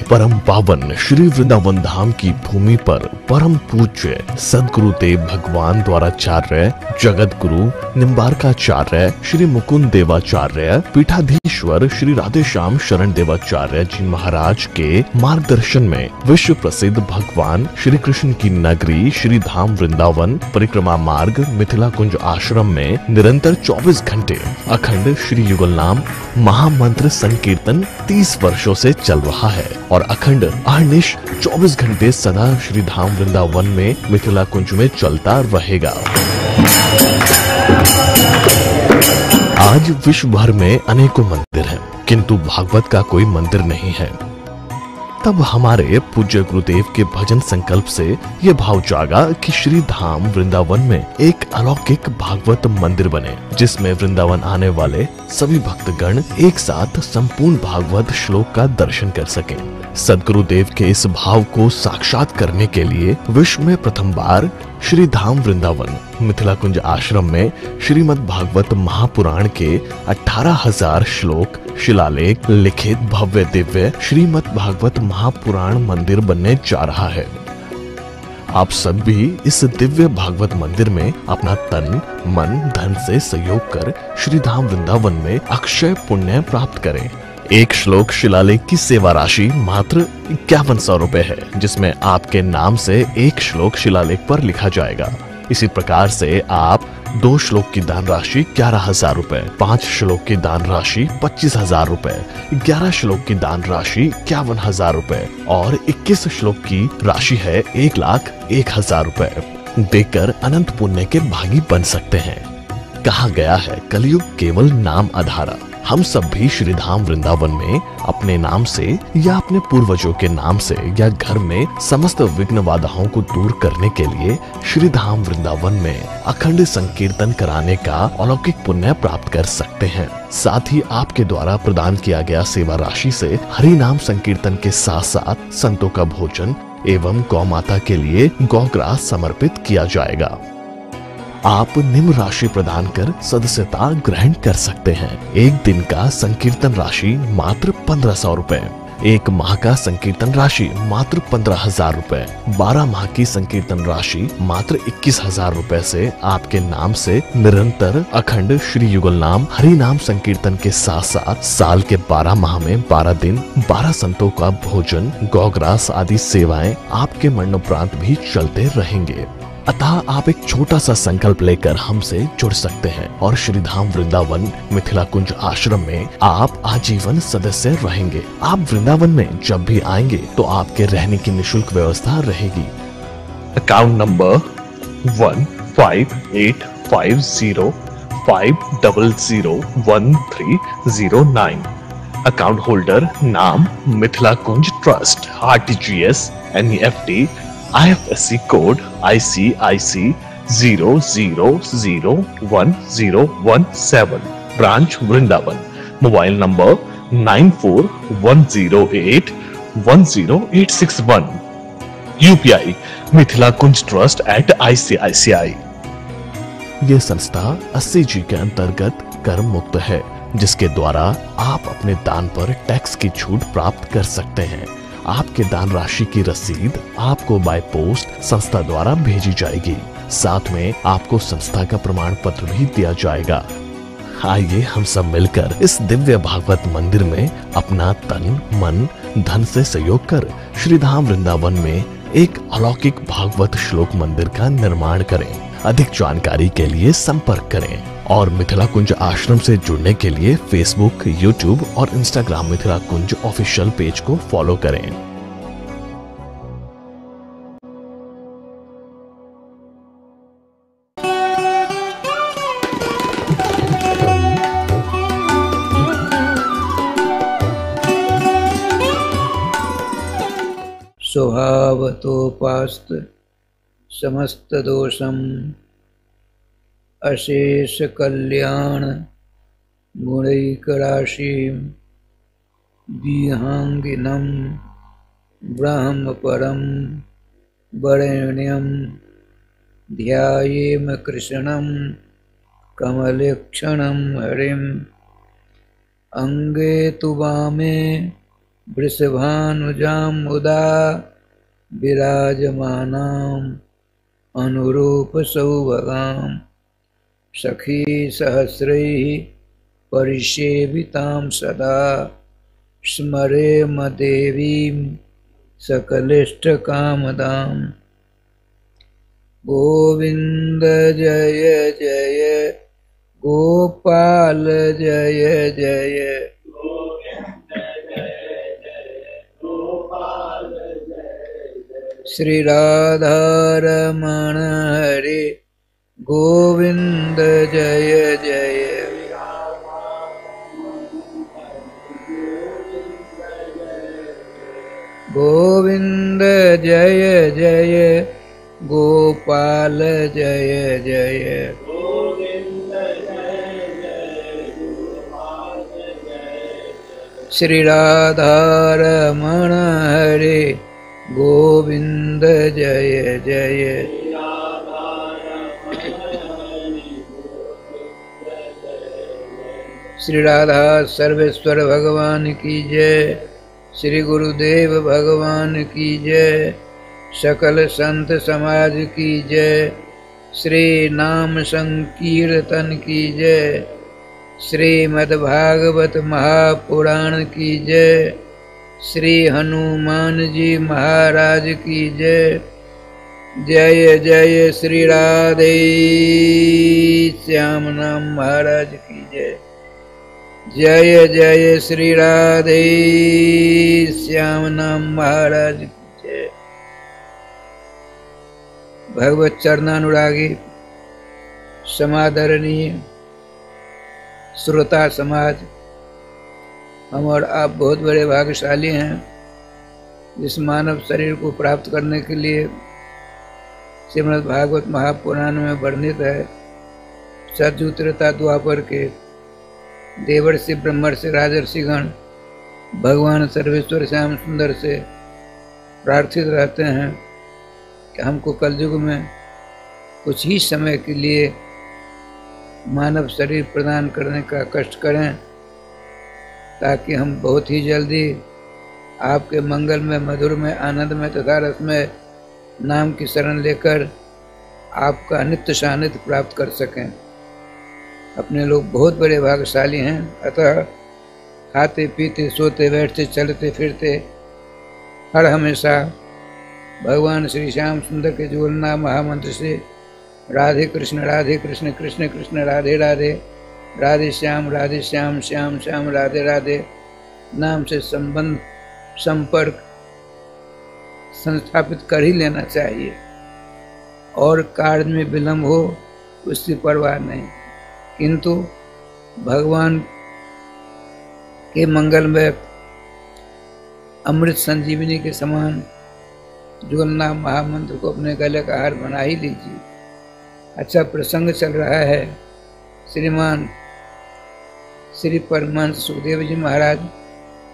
परम पावन श्री वृंदावन धाम की भूमि पर परम पूज्य सदगुरुदेव भगवान द्वाराचार्य जगत गुरु निम्बारकाचार्य श्री मुकुंद देवाचार्य पीठाधीश्वर श्री राधेश्याम शरण देवाचार्य जी महाराज के मार्गदर्शन में विश्व प्रसिद्ध भगवान श्री कृष्ण की नगरी श्री धाम वृंदावन परिक्रमा मार्ग मिथिला कुंज आश्रम में निरंतर 24 घंटे अखंड श्री युगल नाम महामंत्र संकीर्तन 30 वर्षों से चल रहा है और अखंड अहर्निश 24 घंटे सदा श्री धाम वृंदावन में मिथिला कुंज में चलता रहेगा। आज विश्व भर में अनेकों मंदिर हैं, किंतु भागवत का कोई मंदिर नहीं है। तब हमारे पूज्य गुरुदेव के भजन संकल्प से ये भाव जागा कि श्री धाम वृंदावन में एक अलौकिक भागवत मंदिर बने, जिसमें वृंदावन आने वाले सभी भक्तगण एक साथ संपूर्ण भागवत श्लोक का दर्शन कर सकें। सदगुरुदेव के इस भाव को साक्षात करने के लिए विश्व में प्रथम बार श्री धाम वृंदावन मिथिला कुंज आश्रम में श्रीमद् भागवत महापुराण के 18,000 श्लोक शिलालेख लिखित भव्य दिव्य श्रीमद् भागवत महापुराण मंदिर बनने जा रहा है। आप सब भी इस दिव्य भागवत मंदिर में अपना तन मन धन से सहयोग कर श्री धाम वृंदावन में अक्षय पुण्य प्राप्त करें। एक श्लोक शिलालेख की सेवा राशि मात्र 5100 रुपए है, जिसमें आपके नाम से एक श्लोक शिलालेख पर लिखा जाएगा। इसी प्रकार से आप 2 श्लोक की दान राशि 11,000 रुपए, 5 श्लोक की दान राशि 25,000 रुपए, 11 श्लोक की दान राशि 51,000 रुपए और 21 श्लोक की राशि है 1,01,000 रुपए देकर अनंत पुण्य के भागी बन सकते हैं। कहा गया है कलयुग केवल नाम आधारा। हम सब भी श्री धाम वृंदावन में अपने नाम से या अपने पूर्वजों के नाम से या घर में समस्त विघ्न बाधाओं को दूर करने के लिए श्री धाम वृंदावन में अखंड संकीर्तन कराने का अलौकिक पुण्य प्राप्त कर सकते हैं। साथ ही आपके द्वारा प्रदान किया गया सेवा राशि से हरि नाम संकीर्तन के साथ साथ संतों का भोजन एवं गौ माता के लिए गौग्रास समर्पित किया जाएगा। आप निम्न राशि प्रदान कर सदस्यता ग्रहण कर सकते हैं। एक दिन का संकीर्तन राशि मात्र 1,500 रुपए, एक माह का संकीर्तन राशि मात्र 15,000 रुपए, 12 माह की संकीर्तन राशि मात्र 21,000 रुपए से आपके नाम से निरंतर अखंड श्री युगल नाम हरि नाम संकीर्तन के साथ साथ साल के 12 माह में 12 दिन 12 संतों का भोजन गौग्रास आदि सेवाएं आपके मरणोपरांत भी चलते रहेंगे। अतः आप एक छोटा सा संकल्प लेकर हमसे जुड़ सकते हैं और श्री धाम वृंदावन मिथिला कुंज आश्रम में आप आजीवन सदस्य रहेंगे। आप वृंदावन में जब भी आएंगे तो आपके रहने की निशुल्क व्यवस्था रहेगी। Account number 15850501309। अकाउंट होल्डर नाम Mithila Kunj trust, RTGS NEFT IFSC code ICIC 00011017, branch Vrindavan. Mobile number 9410810861। UPI Mithila Kunj trust @ICICI। ये संस्था 80G के अंतर्गत कर मुक्त है, जिसके द्वारा आप अपने दान पर टैक्स की छूट प्राप्त कर सकते हैं। आपके दान राशि की रसीद आपको बाय पोस्ट संस्था द्वारा भेजी जाएगी। साथ में आपको संस्था का प्रमाण पत्र भी दिया जाएगा। आइए हम सब मिलकर इस दिव्य भागवत मंदिर में अपना तन मन धन से सहयोग कर श्री धाम वृंदावन में एक अलौकिक भागवत श्लोक मंदिर का निर्माण करें। अधिक जानकारी के लिए संपर्क करें और मिथिला कुंज आश्रम से जुड़ने के लिए फेसबुक, यूट्यूब और इंस्टाग्राम मिथिला कुंज ऑफिशियल पेज को फॉलो करें। स्वभावतोपास्त समस्त दोषम अशेष कल्याण गुणैकराशिं विहंगिनं ब्रह्म परम वरेण्यं ध्यायेम कृष्णं कमलेक्षणं हरिं अंगे तु वामे वृषभानुजां मुदा विराजमानाम् अनुरूपसौभगां सखी सहस्रैः परिसेवितां सदा स्मरेम देवीं सकलिष्टकामदाम्। गोविंद जय जय गोपाल जय जय श्री राधा रमण हरे गोविंद जय जय। गोविंद जय जय गोपाल जय जय। श्री राधा रमण हरे गोविंद जय जय। श्री राधा सर्वेश्वर भगवान की जय। श्री गुरुदेव भगवान की जय। सकल संत समाज की जय। श्री नाम संकीर्तन की जय। श्रीमद्भागवत महापुराण की जय। श्री हनुमान जी महाराज की जय। जय जय श्री राधे श्याम नाम महाराज की जय। जय जय श्री राधे श्याम नाम महाराज की जय। भगवत चरणानुरागी समादरणीय श्रोता समाज, हम और आप बहुत बड़े भाग्यशाली हैं जिस मानव शरीर को प्राप्त करने के लिए श्रीमद् भागवत महापुराण में वर्णित है। सतयुग त्रेता द्वापर के देवर्षि ब्रह्मर्षि राजर्षिगण भगवान सर्वेश्वर श्याम सुंदर से प्रार्थित रहते हैं कि हमको कलयुग में कुछ ही समय के लिए मानव शरीर प्रदान करने का कष्ट करें, ताकि हम बहुत ही जल्दी आपके मंगल में, मधुर में, आनंद में तथा रस में नाम की शरण लेकर आपका नित्य सानिध्य प्राप्त कर सकें। अपने लोग बहुत बड़े भाग्यशाली हैं, अतः खाते पीते सोते बैठते चलते फिरते हर हमेशा भगवान श्री श्याम सुंदर के जुगलना महामंत्र से राधे कृष्ण कृष्ण कृष्ण राधे राधे, राधे श्याम श्याम श्याम राधे राधे नाम से संबंध संपर्क संस्थापित कर ही लेना चाहिए। और कार्य में विलंब हो उसकी परवाह नहीं, किंतु भगवान के मंगल में अमृत संजीवनी के समान जुगलना महामंत्र को अपने गले का हार बना ही लीजिए। अच्छा प्रसंग चल रहा है। श्रीमान श्री परमहंस सुखदेव जी महाराज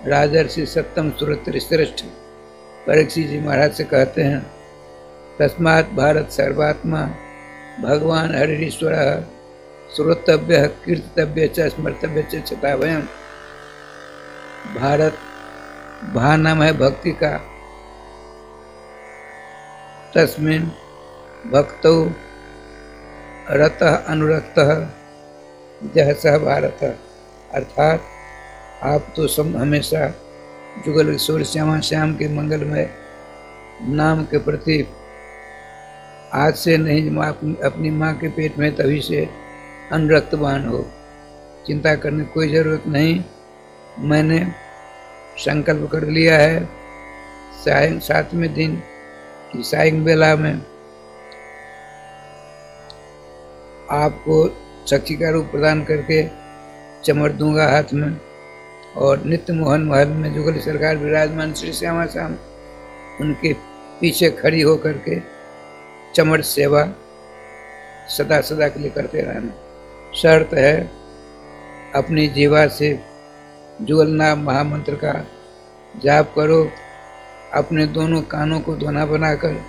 राजर्षि सप्तम सुरत्र श्रेष्ठ परीक्षित जी महाराज से कहते हैं, तस्मात् भारत सर्वात्मा भगवान हरिश्वर श्रोतव्य कीर्तव्य च स्मर्तव्य च छताभयम। भारत भा नाम है भक्ति का, तस्मिन् भक्तौ रतः अनुरक्तः जह सह भारत। अर्थात आप तो सब हमेशा जुगल किशोर श्यामा श्याम के मंगल में नाम के प्रति आज से नहीं, अपनी माँ के पेट में तभी से अनुरक्तवान हो। चिंता करने कोई ज़रूरत नहीं। मैंने संकल्प कर लिया है सातवें दिन की सायं बेला में आपको सखी का रूप प्रदान करके चमर दूंगा हाथ में, और नित्य मोहन महल में जुगल सरकार विराजमान श्री श्यामा श्याम उनके पीछे खड़ी होकर के चमर सेवा सदा सदा के लिए करते रहना। शर्त है अपनी जीवा से जुगल नाम महामंत्र का जाप करो, अपने दोनों कानों को दोना बनाकर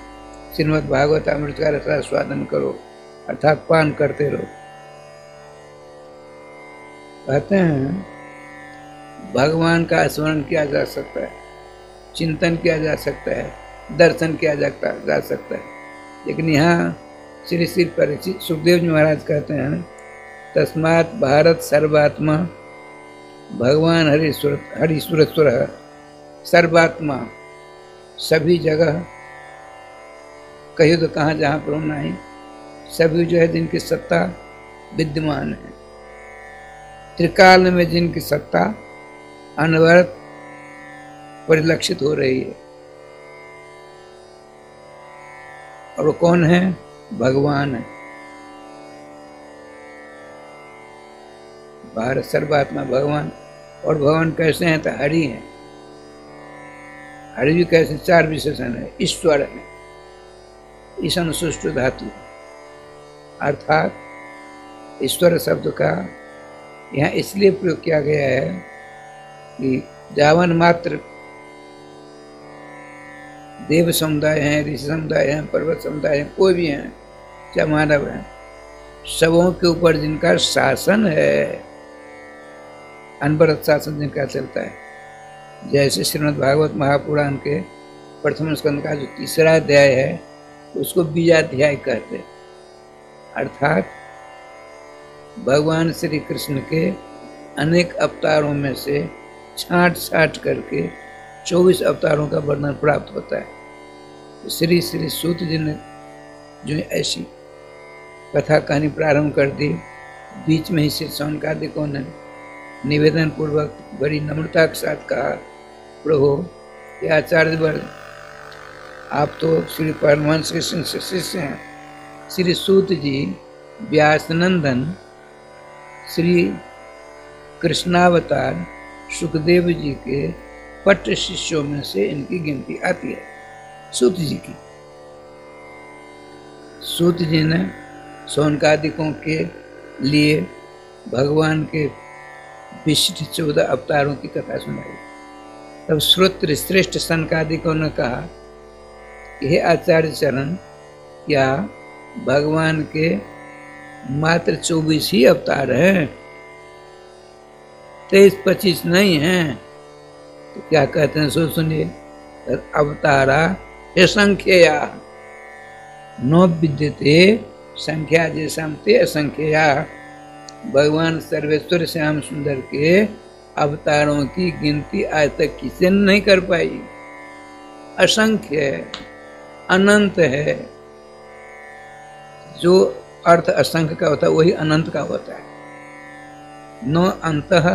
श्रीमद् भागवत अमृत का रसास्वादन करो, अर्थात पान करते रहो। कहते हैं भगवान का स्मरण किया जा सकता है, चिंतन किया जा सकता है, दर्शन किया जा सकता है। लेकिन यहाँ श्री श्री परीक्षित सुखदेव जी महाराज कहते हैं, तस्मात् भारत सर्वात्मा भगवान हरीश्वरेश्वर सर्वात्मा, सभी जगह, कहीं तो कहाँ जहाँ पर नहीं, सभी जो है जिनकी सत्ता विद्यमान है, त्रिकाल में जिनकी सत्ता अनवरत परिलक्षित हो रही है। और वो कौन है? भगवान है। भारत सर्वात्मा भगवान। और भगवान कैसे हैं? तो हरि हैं। हरि भी कैसे? 4 विशेषण है। ईश्वर है, ईशन सुष्टु धातु, अर्थात ईश्वर शब्द का यहाँ इसलिए प्रयोग किया गया है कि जावन मात्र देव समुदाय हैं, ऋषि समुदाय हैं, पर्वत समुदाय हैं, कोई भी हैं, चाहे मानव हैं, सबों के ऊपर जिनका शासन है, अनवरत शासन जिनका चलता है। जैसे श्रीमद् भागवत महापुराण के प्रथम स्कंद का जो 3रा अध्याय है उसको बीजाध्याय कहते हैं। अर्थात भगवान श्री कृष्ण के अनेक अवतारों में से छांट करके 24 अवतारों का वर्णन प्राप्त होता है। श्री श्री सूत जी ने जो ऐसी कथा कहानी प्रारंभ कर दी, बीच में ही श्री शौनकादिकों ने निवेदन पूर्वक बड़ी नम्रता के साथ कहा, प्रभु ये आचार्य वर्ग, आप तो श्री परमहंस कृष्ण से शिष्य हैं। श्री सूत जी व्यासनंदन श्री कृष्णावतार सुखदेव जी के पट्ट शिष्यों में से इनकी गिनती आती है, सूत जी की। सूत जी ने शौनकादिकों के लिए भगवान के विशिष्ट 14 अवतारों की कथा सुनाई। तब श्रोत्र श्रेष्ठ शौनकादिकों ने कहा, यह आचार्य चरण, क्या भगवान के मात्र 24 ही अवतार हैं, 23-25 नहीं हैं? तो क्या कहते हैं सो सुनिए, अवतारा असंख्यया न विद्यते संख्या जैसाम ते असंख्यया। भगवान सर्वेश्वर श्याम सुंदर के अवतारों की गिनती आज तक किसी ने नहीं कर पाई। असंख्य है, अनंत है। जो अर्थ असंख्य का होता है वही अनंत का होता है। न अंतः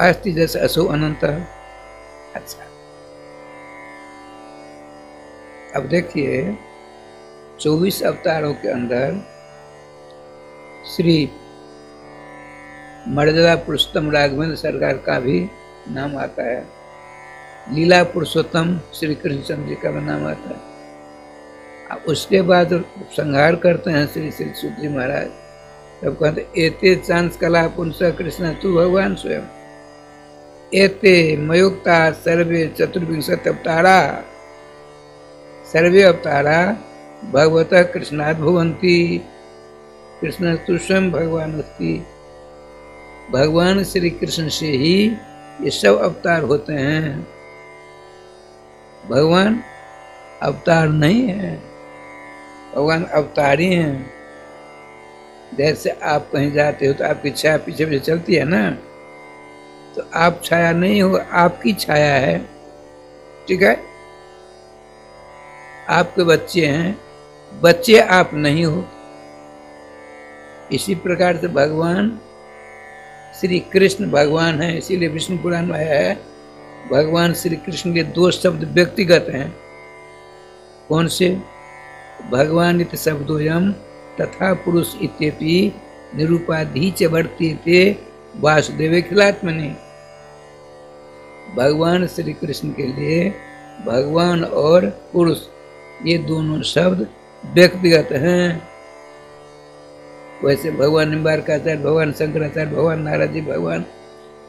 अस्ति जैसे असो अनंत। अच्छा, अब देखिए 24 अवतारों के अंदर श्री मर्यादा पुरुषोत्तम राघवेंद्र सरकार का भी नाम आता है। लीला पुरुषोत्तम श्री कृष्णचंद्र जी का भी नाम आता है। अब उसके बाद संहार करते हैं श्री श्री सूत जी महाराज। तब कहते एते चांस कला पुंस कृष्ण तू भगवान स्वयं, एते मयुक्ता सर्वे चतुर्विंशति अवतारा, सर्वे अवतारा भगवतः कृष्णात् भवन्ति, कृष्ण तु स्वयं भगवान अस्ति। भगवान श्री कृष्ण से ही ये सब अवतार होते हैं। भगवान अवतार नहीं है, भगवान अवतारी हैं। जैसे आप कहीं जाते हो तो आपकी छाया पीछे पीछे चलती है ना, तो आप छाया नहीं हो, आपकी छाया है। ठीक है, आपके बच्चे हैं, बच्चे आप नहीं हो। इसी प्रकार से भगवान श्री कृष्ण भगवान है। इसीलिए विष्णु पुराण में है भगवान श्री कृष्ण के 2 शब्द व्यक्तिगत हैं। कौन से? भगवान इति शब्दोयम तथा पुरुष इत्यपि निरूपाधि च वर्तेते वासुदेवे खिलात्मनि। भगवान श्री कृष्ण के लिए भगवान और पुरुष ये दोनों शब्द व्यक्तिगत हैं। वैसे भगवान निम्बारकाचार्य, भगवान शंकराचार्य, भगवान नारद जी, भगवान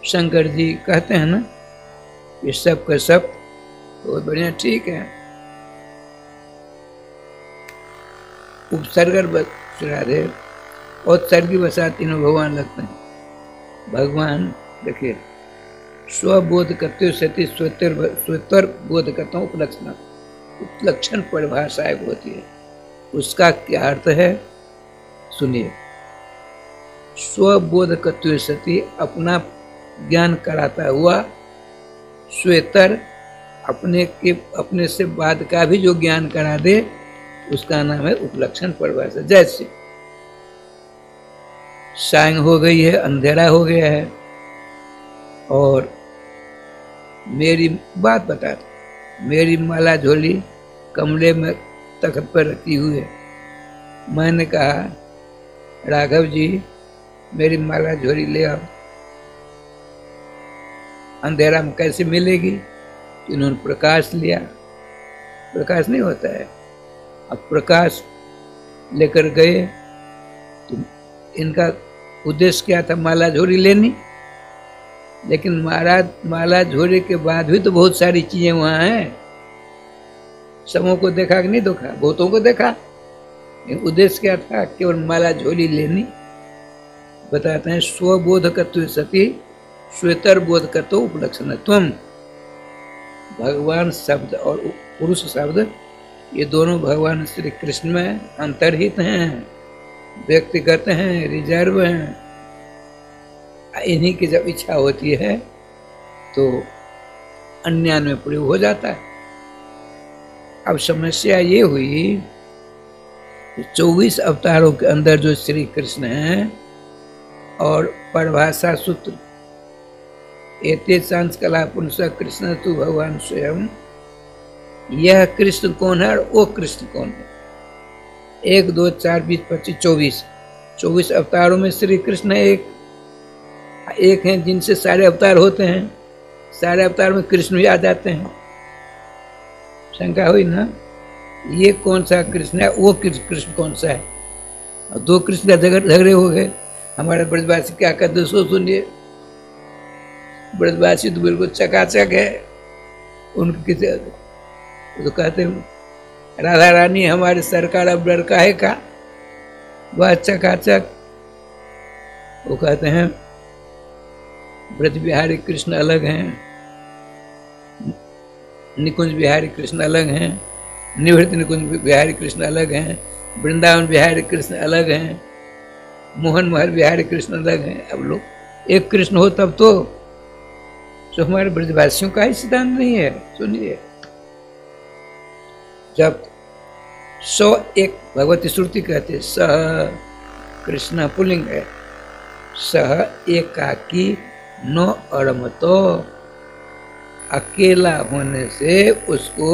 शंकर जी कहते हैं ना, ये सब का सब बहुत बढ़िया, ठीक है। उपसर्ग राधे और सर्गी बसा तीनों भगवान लगते हैं। भगवान देखिए, स्वबोध करते सती स्वेतर बोध करता हूँ उपलक्षण, उपलक्षण परिभाषा एक होती है, उसका क्या अर्थ है सुनिए। स्वबोध करते सती अपना ज्ञान कराता हुआ, स्वेतर अपने से बाद का भी जो ज्ञान करा दे उसका नाम है उपलक्षण परिभाषा। जैसे सांग हो गई है, अंधेरा हो गया है, और मेरी बात बता दो, मेरी माला झोली कमरे में तख्त पर रखी हुई है। मैंने कहा राघव जी मेरी माला झोली ले आओ। अंधेरा में कैसे मिलेगी? इन्होंने प्रकाश लिया, प्रकाश नहीं होता है। अब प्रकाश लेकर गए तो इनका उद्देश्य क्या था? माला झोली लेनी। लेकिन महाराज माला झोली के बाद भी तो बहुत सारी चीजें वहां हैं। समूह को देखा कि नहीं देखा? बहुतों को देखा। उद्देश्य क्या था? केवल माला झोली लेनी। बताते हैं स्वबोध कत्व सती श्वेतर बोध कत्व उपलक्षण। तुम भगवान शब्द और पुरुष शब्द ये दोनों भगवान श्री कृष्ण में अंतर्हित हैं, व्यक्तिगत हैं, रिजर्व हैं। इन्हीं की जब इच्छा होती है तो अन्य में प्रयोग हो जाता है। अब समस्या ये हुई 24 अवतारों के अंदर जो श्री कृष्ण हैं और परिभाषा सूत्र एते सांस कला पुंस कृष्ण तू भगवान स्वयं, यह कृष्ण कौन है और वो कृष्ण कौन है? 1 2 4 20 25 24 अवतारों में श्री कृष्ण एक हैं जिनसे सारे अवतार होते हैं। सारे अवतार में कृष्ण भी आ जाते हैं। शंका हुई ना? ये कौन सा कृष्ण है, वो कृष्ण कौन सा है? और 2 कृष्ण झगड़े हो गए। हमारे ब्रजवासी क्या कहते सो सुनिए। ब्रजवासी तो बिल्कुल चकाचक है। उनके तो कहते हैं राधा रानी हमारी सरकार अब डर का है का? वह चकाचक। वो कहते हैं ब्रज बिहारी कृष्ण अलग हैं, निकुंज बिहारी कृष्ण अलग हैं, निवृत्त निकुंज बिहारी कृष्ण अलग हैं, वृंदावन बिहारी कृष्ण अलग हैं, मोहन महल बिहारी कृष्ण अलग हैं। अब लोग एक कृष्ण हो तब तो हमारे ब्रजवासियों का ही सिद्धांत नहीं है। सुनिए, जब 101 भगवती श्रुति कहते सह कृष्ण पुल्लिंग है, सह एकाकी नो अरमतो, अकेला होने से उसको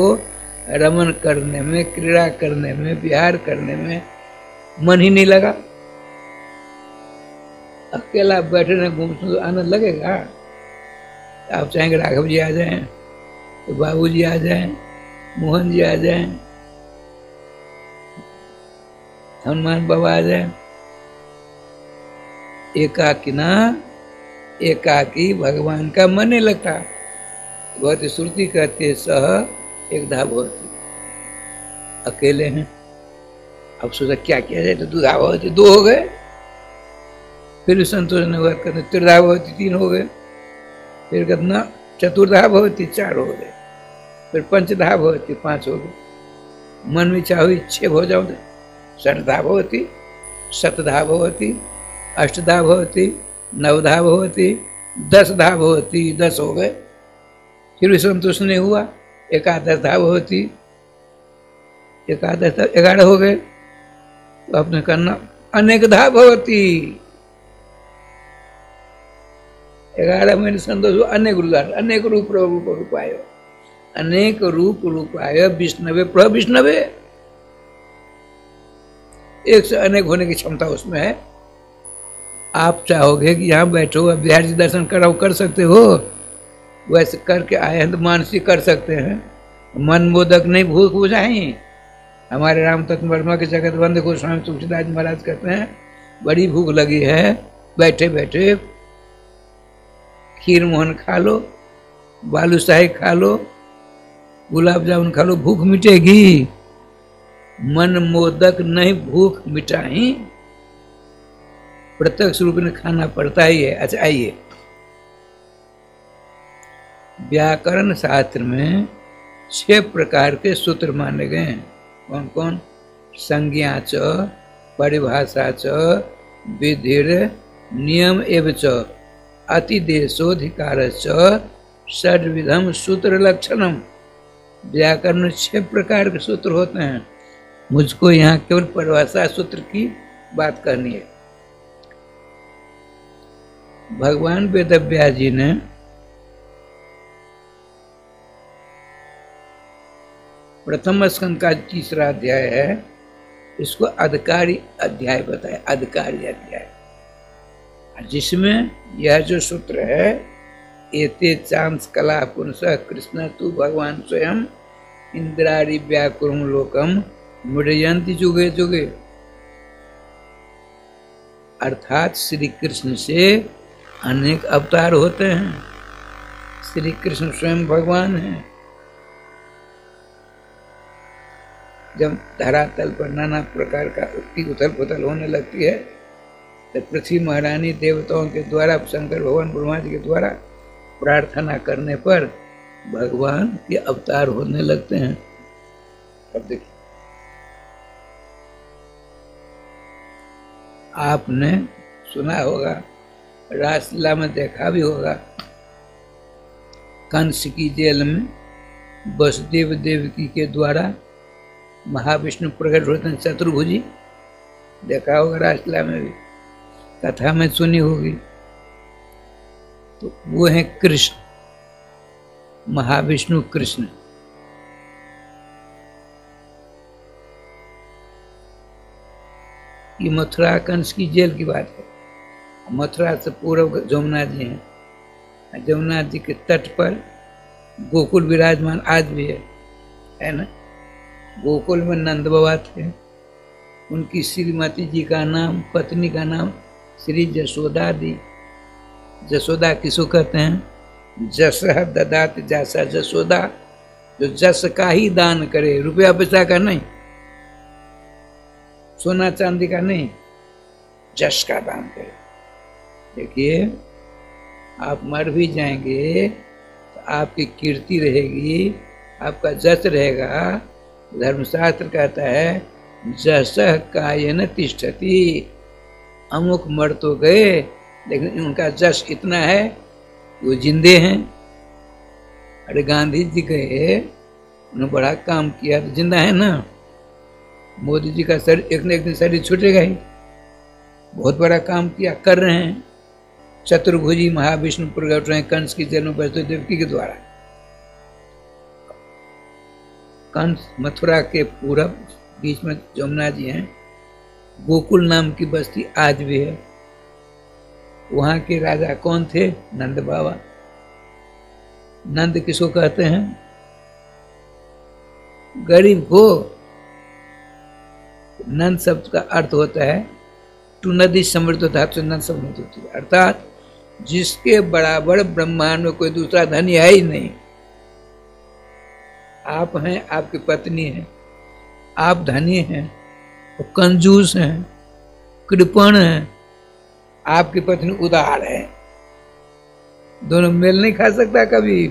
रमन करने में, क्रीड़ा करने में, विहार करने में मन ही नहीं लगा। अकेला बैठने घूमने तो आनंद लगेगा। आप चाहेंगे राघव जी आ जाएं, तो बाबू जी आ जाएं, मोहन जी आ जाएं, हनुमान बाबा आ जाएं। एकाकी भगवान का मन नहीं लगता। बहुत श्रुति कहती है सह एकधा भवति, अकेले हैं। अब सोचा क्या किया जाए, तो दुधा भवति 2 हो गए। फिर संतोष ने बात करते त्रिधा भवति 3 हो गए। फिर कहते ना चतुर्धा भवति 4 हो गए। फिर पंचधा भवति 5 हो गए। मन में इच्छा हुई 6 हो जाओ, षठधा भवति, शतधा भवति, अष्टधा भवति, 9धा भवति, 10धा भवति 10 हो गए। फिर भी संतोष नहीं हुआ, 11धा भवति, 11 हो गए। तो आपने करना अनेकधा भवति, 11 महीने संतोष हुआ। अनेक रूप रूपाय, अनेक रूप रूपाय विष्णवे प्रभ विष्णवे। एक से अनेक होने की क्षमता उसमें है। आप चाहोगे कि यहाँ बैठो अब बिहार जी दर्शन कराओ, कर सकते हो। वैसे करके आए हैं तो मानसिक कर सकते हैं। मन मोदक नहीं भूख बुझाई। हमारे राम तत्व वर्मा के जगत बंद गोस्वामी तुलसीदास महाराज कहते हैं बड़ी भूख लगी है, बैठे बैठे खीर मोहन खा लो, बालूशाही खा लो, गुलाब जामुन खा लो, भूख मिटेगी। मन मोदक नहीं भूख मिटाई, प्रत्यक्ष रूप में खाना पड़ता ही है। अच्छा आइए, व्याकरण शास्त्र में 6 प्रकार के सूत्र माने गए हैं। कौन कौन? संज्ञा च, परिभाषा च, विधिर, नियम एव च, अतिदेशोधिकार च, षड्विधम सूत्र लक्षणम। व्याकरण में 6 प्रकार के सूत्र होते हैं। मुझको यहाँ केवल परिभाषा सूत्र की बात करनी है। भगवान वेदव्यास जी ने प्रथम स्कंद का 3रा अध्याय है, इसको अधिकारी अध्याय बताया, अधिकारी अध्याय, जिसमें यह जो सूत्र है, एते चांस कला पुंस कृष्ण तू भगवान स्वयं इंद्रारी व्याकुरम लोकम मृडयंति जुगे जुगे, अर्थात श्री कृष्ण से अनेक अवतार होते हैं। श्री कृष्ण स्वयं भगवान हैं। जब धरातल पर नाना प्रकार का उथल पुथल होने लगती है तो पृथ्वी महारानी देवताओं के द्वारा, शंकर भगवान ब्रह्मा जी के द्वारा प्रार्थना करने पर भगवान के अवतार होने लगते हैं। अब देखिए, आपने सुना होगा, रासलीला में देखा भी होगा, कंस की जेल में वसुदेव देवकी के द्वारा महाविष्णु प्रकट होते हैं, चतुर्भुजी। देखा होगा रासलीला में भी, कथा में सुनी होगी। तो वो है कृष्ण, महाविष्णु कृष्ण। ये मथुरा कंस की जेल की बात है। मथुरा से पूर्व जमुना जी हैं। जमुना जी के तट पर गोकुल विराजमान आज भी है ना। गोकुल में नंद बाबा थे। उनकी श्रीमती जी का नाम, पत्नी का नाम श्री जसोदा दी। जसोदा किसको कहते हैं? जस ददात जैसा जसोदा, जो जस का ही दान करे, रुपया पैसा का नहीं, सोना चांदी का नहीं, जस का दान करे। देखिए, आप मर भी जाएंगे तो आपकी कीर्ति रहेगी, आपका जस रहेगा। धर्मशास्त्र कहता है जस कायन तिष्ठति। अमुक मर तो गए, लेकिन उनका जस इतना है वो जिंदे हैं। अरे गांधी जी गए, उन्होंने बड़ा काम किया तो जिंदा है ना। मोदी जी का शरीर एक न एक दिन शरीर छूटेगा ही। बहुत बड़ा काम किया, कर रहे हैं। चतुर्भुजी महाविष्णु प्रकट रहे कंस की जेल में वसुदेव देवकी के द्वारा। कंस मथुरा के पूरब बीच में जमुना जी हैं। गोकुल नाम की बस्ती आज भी है। वहां के राजा कौन थे? नंद बाबा। नंद किसको कहते हैं? गरीब को। नंद शब्द का अर्थ होता है टू नदी समृद्ध धातु नंद समृद्ध होती है, अर्थात जिसके बराबर ब्रह्मांड में कोई दूसरा धनी है ही नहीं। आप हैं, आपकी पत्नी है, आप धनी हैं, वो कंजूस हैं, कृपण हैं, आपकी पत्नी उदार है। दोनों मेल नहीं खा सकता, कभी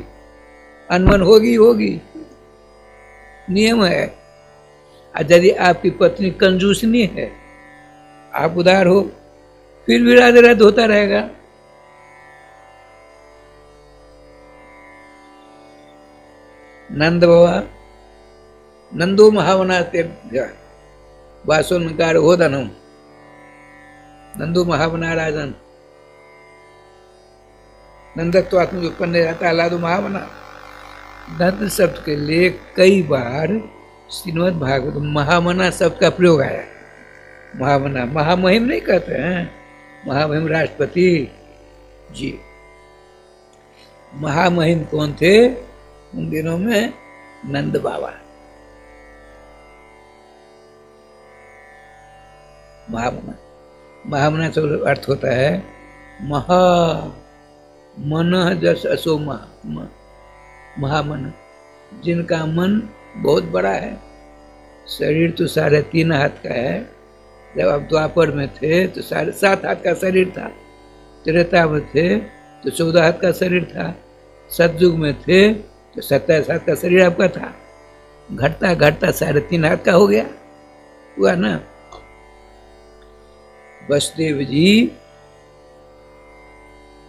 अनबन होगी होगी, नियम है। और यदि आपकी पत्नी कंजूसनी है, आप उदार हो, फिर भी राधे राधे होता रहेगा। नंद बाबा नंदो महावनाते वासोन्कार होदनम। नंदो महावना राजन, नंदत्व आत्म उत्पन्न रहता है महावना। नंद शब्द के लिए कई बार श्रीमद् भागवत महामना शब्द का प्रयोग आया। महामना, महामहिम नहीं कहते हैं, महामहिम राष्ट्रपति जी। महामहिम कौन थे उन दिनों में? नंद बाबा। महामना, महामना का अर्थ होता है महा मन जस असो महामन, जिनका मन बहुत बड़ा है। शरीर तो 3.5 हाथ का है। जब आप द्वापर में थे तो 7.5 हाथ का शरीर था। त्रेता में थे तो 14 हाथ का शरीर था। सतयुग में थे तो 27 हाथ का शरीर आपका था, घटता घटता 3.5 हाथ का हो गया, हुआ ना। वसुदेव जी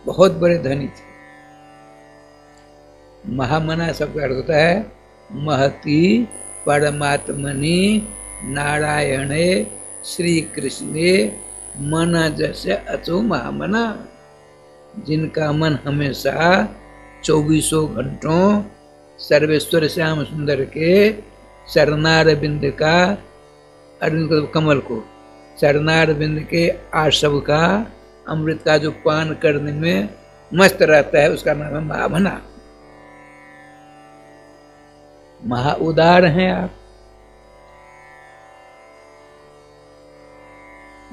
बहुत बड़े धनी थे। महामना शब्द का अर्थ होता है महति परमात्मनि नारायणे श्री कृष्णे मन जैसे अचो महामना, जिनका मन हमेशा 24 घंटों सर्वेश्वर श्याम सुंदर के चरणार बिंद का, अरविंद कमल को, चरणार बिंद के आशव का अमृत का जो पान करने में मस्त रहता है, उसका नाम है महामना। महा उदार हैं आप।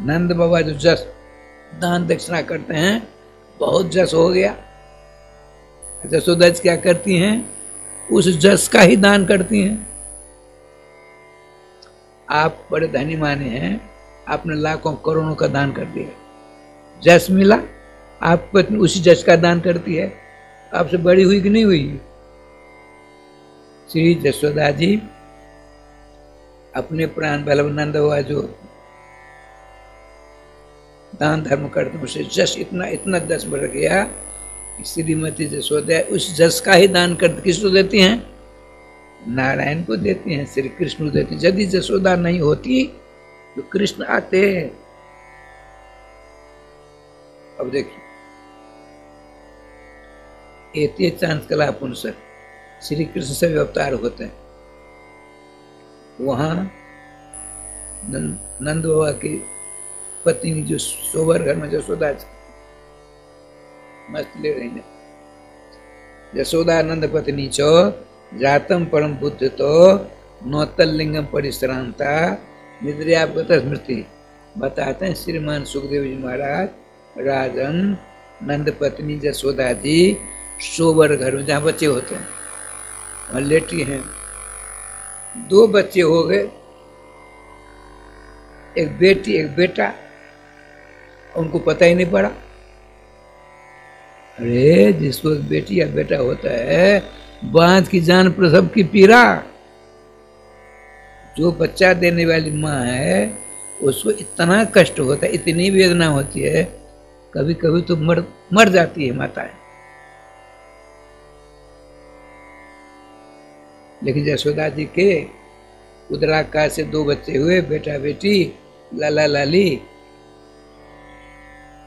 नंद बाबा जो जस दान दक्षिणा करते हैं, बहुत जस हो गया। जसोदा जी क्या करती हैं? उस जस का ही दान करती हैं। आप बड़े धनी माने हैं, आपने लाखों करोड़ों का दान कर दिया, जस मिला, आप पत्नी उसी जस का दान करती है। आपसे बड़ी हुई कि नहीं हुई? श्री जसोदा जी अपने प्राण बल्लभ नंद हुआ जो दान धर्म करते हैं, उसे जस इतना इतना जस बढ़ गया कि श्रीमती जसोदा उस जस का ही दान करते। किसको देती हैं? नारायण को देती हैं, श्री कृष्ण को देती हैं। यदि जसोदा नहीं होती तो कृष्ण आते। अब देखिए, एते चांद कला पुंसक, श्री कृष्ण से अवतार होते हैं। वहां नंद बाबा की पत्नी जो सोबर घर में जसोदा मस्त ले रही है, जसोदा नंद पत्नी चो जातम परम बुद्ध तो नौतल लिंगम परिश्रांता निद्रयापगत स्मृति। बताते हैं श्रीमान सुखदेव जी महाराज, राजन नंद पत्नी जसोदा जी सोबर घर में जहाँ बच्चे होते हैं वहाँ लेटी हैं। 2 बच्चे हो गए, एक बेटी एक बेटा, उनको पता ही नहीं पड़ा। अरे जिसको एक बेटी या बेटा होता है, बांझ की जान प्रसव की पीड़ा। जो बच्चा देने वाली माँ है उसको इतना कष्ट होता है, इतनी वेदना होती है, कभी कभी तो मर जाती है माताएं। लेकिन जसोदा जी के उदराकाश से 2 बच्चे हुए, बेटा बेटी, लाला लाली,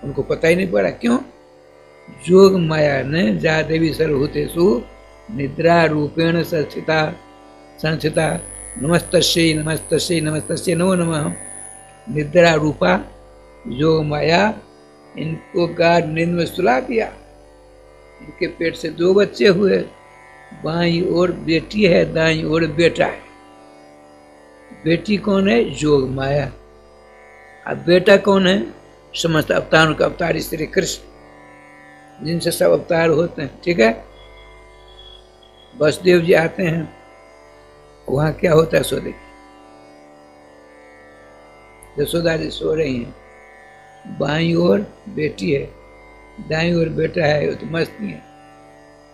उनको पता ही नहीं पड़ा। क्यों? जोग माया ने जा देवी सर्वभूतेषु निद्रा रूपेण संस्थिता नमस्तस्यै नमस्तस्यै नमस्तस्यै नमो नमः। निद्रा रूपा जोग माया इनको गाढ़ नींद में सुला दिया। इनके पेट से 2 बच्चे हुए, बाईं ओर बेटी है, दाईं ओर बेटा है। बेटी कौन है? जोग माया। अब बेटा कौन है? समस्त अवतारों का अवतार श्री कृष्ण, जिनसे सब अवतार होते हैं। ठीक है। वसुदेव जी आते हैं, वहां क्या होता है? सो देखिए, जसोदा जी सो रही हैं, बाईं ओर बेटी है, दाईं ओर बेटा है, वो तो मस्ती है,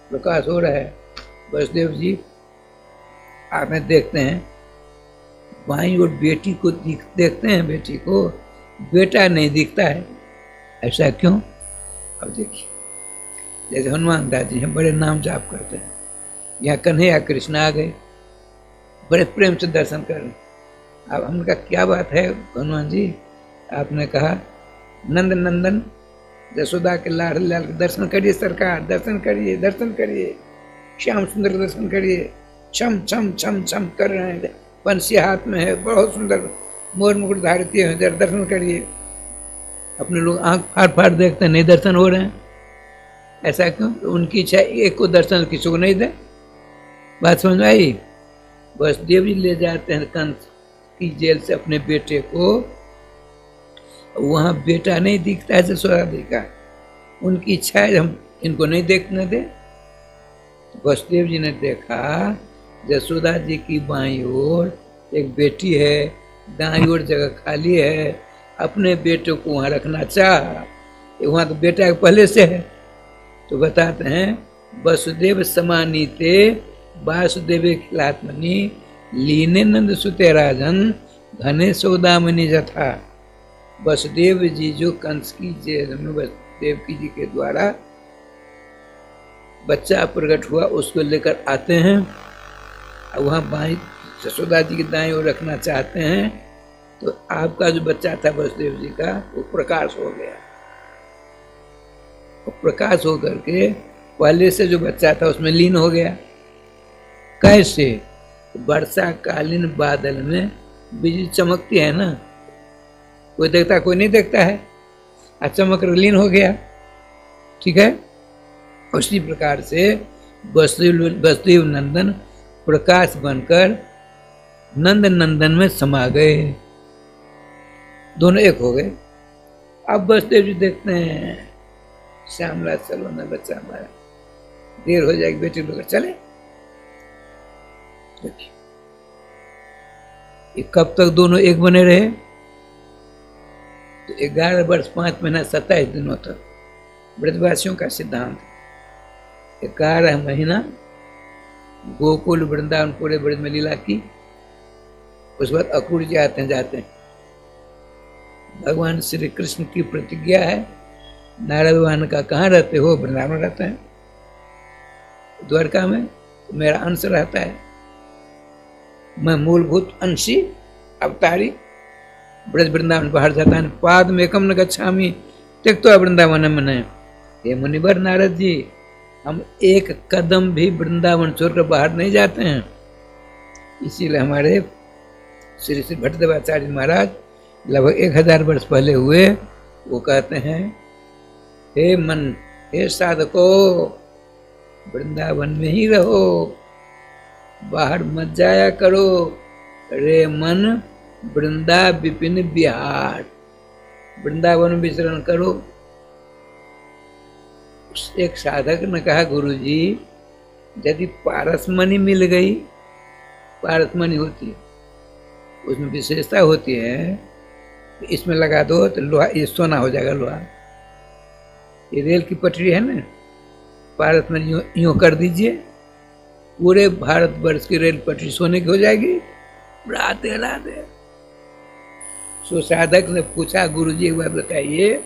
प्रकाश हो रहा है। वसुदेव जी आते देखते हैं, बाईं ओर बेटी को देखते हैं, बेटी को, बेटा नहीं दिखता है। ऐसा क्यों? अब देखिए, जैसे हनुमान दास जी हैं, बड़े नाम जाप करते हैं, यहाँ कन्हैया कृष्ण आ गए, बड़े प्रेम से दर्शन कर रहे। अब हमने कहा क्या बात है हनुमान जी? आपने कहा नंद नंदन जसोदा के लाल लाल दर्शन करिए सरकार, दर्शन करिए, दर्शन करिए, श्याम सुंदर दर्शन करिए। छम छम छम छम कर रहे हैं, बंसी हाथ में है, बहुत सुंदर मोर मुकुट धारित है, दर्शन करिए। अपने लोग आंख फाड़ फाड़ देखते हैं, नहीं दर्शन हो रहे हैं। ऐसा क्यों? तो उनकी इच्छा एक को दर्शन किसी को नहीं दे। बात समझ में आई? वसुदेव जी ले जाते हैं कंस की जेल से अपने बेटे को, वहां बेटा नहीं दिखता है जसोदा जी का। उनकी इच्छा है हम इनको नहीं देखने दे। वसुदेव जी ने देखा जसोदा जी की बाईं ओर एक बेटी है, दाईं ओर जगह खाली है, अपने बेटे को वहां रखना चाहा। वहां तो बेटा पहले से है। तो बताते हैं वसुदेव समानीते वासुदेवे खिलात्मनि लीने नंद सुते राजन घने सौदामणि जथा। वसुदेव जी जो कंस की जेल में देवकी जी के द्वारा बच्चा प्रकट हुआ उसको लेकर आते हैं, और वहाँ बाई यशोदा जी की दाएं ओर रखना चाहते हैं, तो आपका जो बच्चा था वसुदेव जी का वो प्रकाश हो गया। वो प्रकाश हो करके पहले से जो बच्चा था उसमें लीन हो गया। कैसे? वर्षा कालीन बादल में बिजली चमकती है ना, कोई देखता कोई नहीं देखता है, चमक लीन हो गया। ठीक है, उसी प्रकार से वसुदेव नंदन प्रकाश बनकर नंद नंदन में समा गए, दोनों एक हो गए। अब वसुदेव जी देखते हैं श्यामला चलो ना बच्चा हमारा, देर हो जाएगी, बेटे लोग चले। देखिए ये कब तक दोनों एक बने रहे? तो 11 वर्ष 5 महीना 27 दिनों तक ब्रजवासियों का सिद्धांत। 11 महीना गोकुल वृंदावन पूरे ब्रज में लीला की, उसके बाद अक्रूर जी आते हैं। भगवान श्री कृष्ण की प्रतिज्ञा है, नारद भगवान का कहाँ रहते हो? वृंदावन में रहते हैं, द्वारका में तो मेरा अंश रहता है, मैं मूलभूत अंशी अवतारी ब्रज वृंदावन बाहर जाता है। पाद में एकम न गच्छामि त्यक्त्वा वृंदावन में। हे मुनिवर नारद जी, हम एक कदम भी वृंदावन छोड़कर बाहर नहीं जाते हैं। इसीलिए हमारे श्री श्री भट्टदेवाचार्य महाराज लगभग 1000 वर्ष पहले हुए, वो कहते हैं हे मन, हे साधको, वृंदावन में ही रहो, बाहर मत जाया करो। रे मन वृंदा विपिन बिहार, वृंदावन में विचरण करो। एक साधक ने कहा गुरुजी, यदि पारसमणि मिल गई, पारसमणि होती है उसमें विशेषता होती है, तो इसमें लगा दो तो लोहा, ये सोना हो जाएगा लोहा। ये रेल की पटरी है ना, पारसमणि यूं कर दीजिए, पूरे भारतवर्ष की रेल पटरी सोने की हो जाएगी। राधे राधे। सो साधक ने पूछा गुरुजी एक बार बताइए,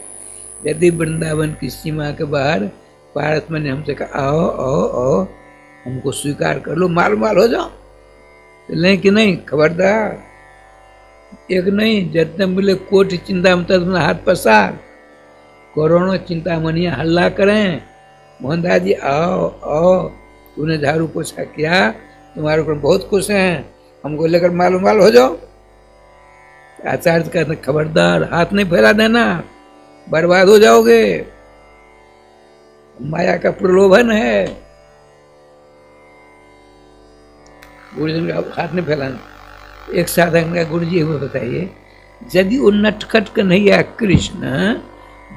यदि वृंदावन की सीमा के बाहर पारसमणि हमसे कहा आओ आओ आओ, हमको स्वीकार कर लो, माल माल हो जाओ, तो नहीं कि नहीं, खबरदार, एक नहीं, जितने मिले कोटि चिंता में अपना हाथ पसार, करोड़ों चिंतामणियां हल्ला करें, मोहनदास जी आओ आओ, तूने झाड़ू पोछा किया, तुम्हारे ऊपर बहुत खुश हैं, हमको लेकर मालूम माल हो जाओ। आचार्य कहते खबरदार, हाथ नहीं फैला देना, बर्बाद हो जाओगे, माया का प्रलोभन है। गुरुजी का हाथ नहीं फैलाना। एक साधक ने गुरु जी वो बताइए, यदि वो नटखट कन्हैया कृष्ण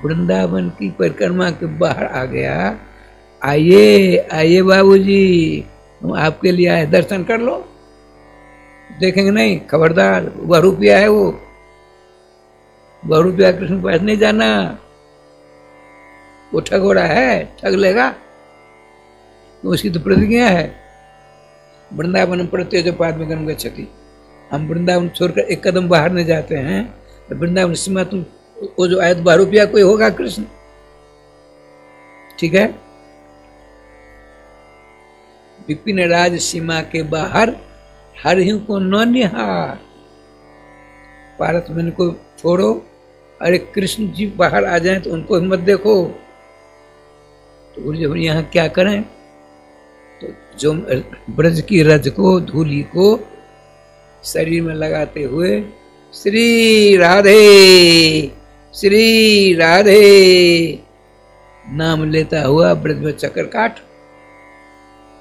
वृंदावन की परिक्रमा के बाहर आ गया, आइए आइए बाबूजी, हम आपके लिए आए, दर्शन कर लो, देखेंगे नहीं, खबरदार, वह रुपया है, वह रुपया कृष्ण के पास नहीं जाना, वो ठगोड़ा है, ठग लेगा, तो उसकी तो प्रतिज्ञा है, वृंदावन प्रत्येक पाद में गम गच्छति। हम वृंदावन छोड़कर एक कदम बाहर नहीं जाते हैं, तो वृंदावन सीमा तुम वो जो आयत 12 रुपया कोई होगा कृष्ण, ठीक है। विपिन राज सीमा के बाहर हरिहु को न निहार, पारसमणि को छोड़ो, अरे कृष्ण जी बाहर आ जाएं तो उनको मत देखो। तो गुरु जी यहाँ क्या करें, तो जो ब्रज की रज को, धूली को शरीर में लगाते हुए श्री राधे श्री राधे नाम लेता हुआ ब्रज में चक्कर काट।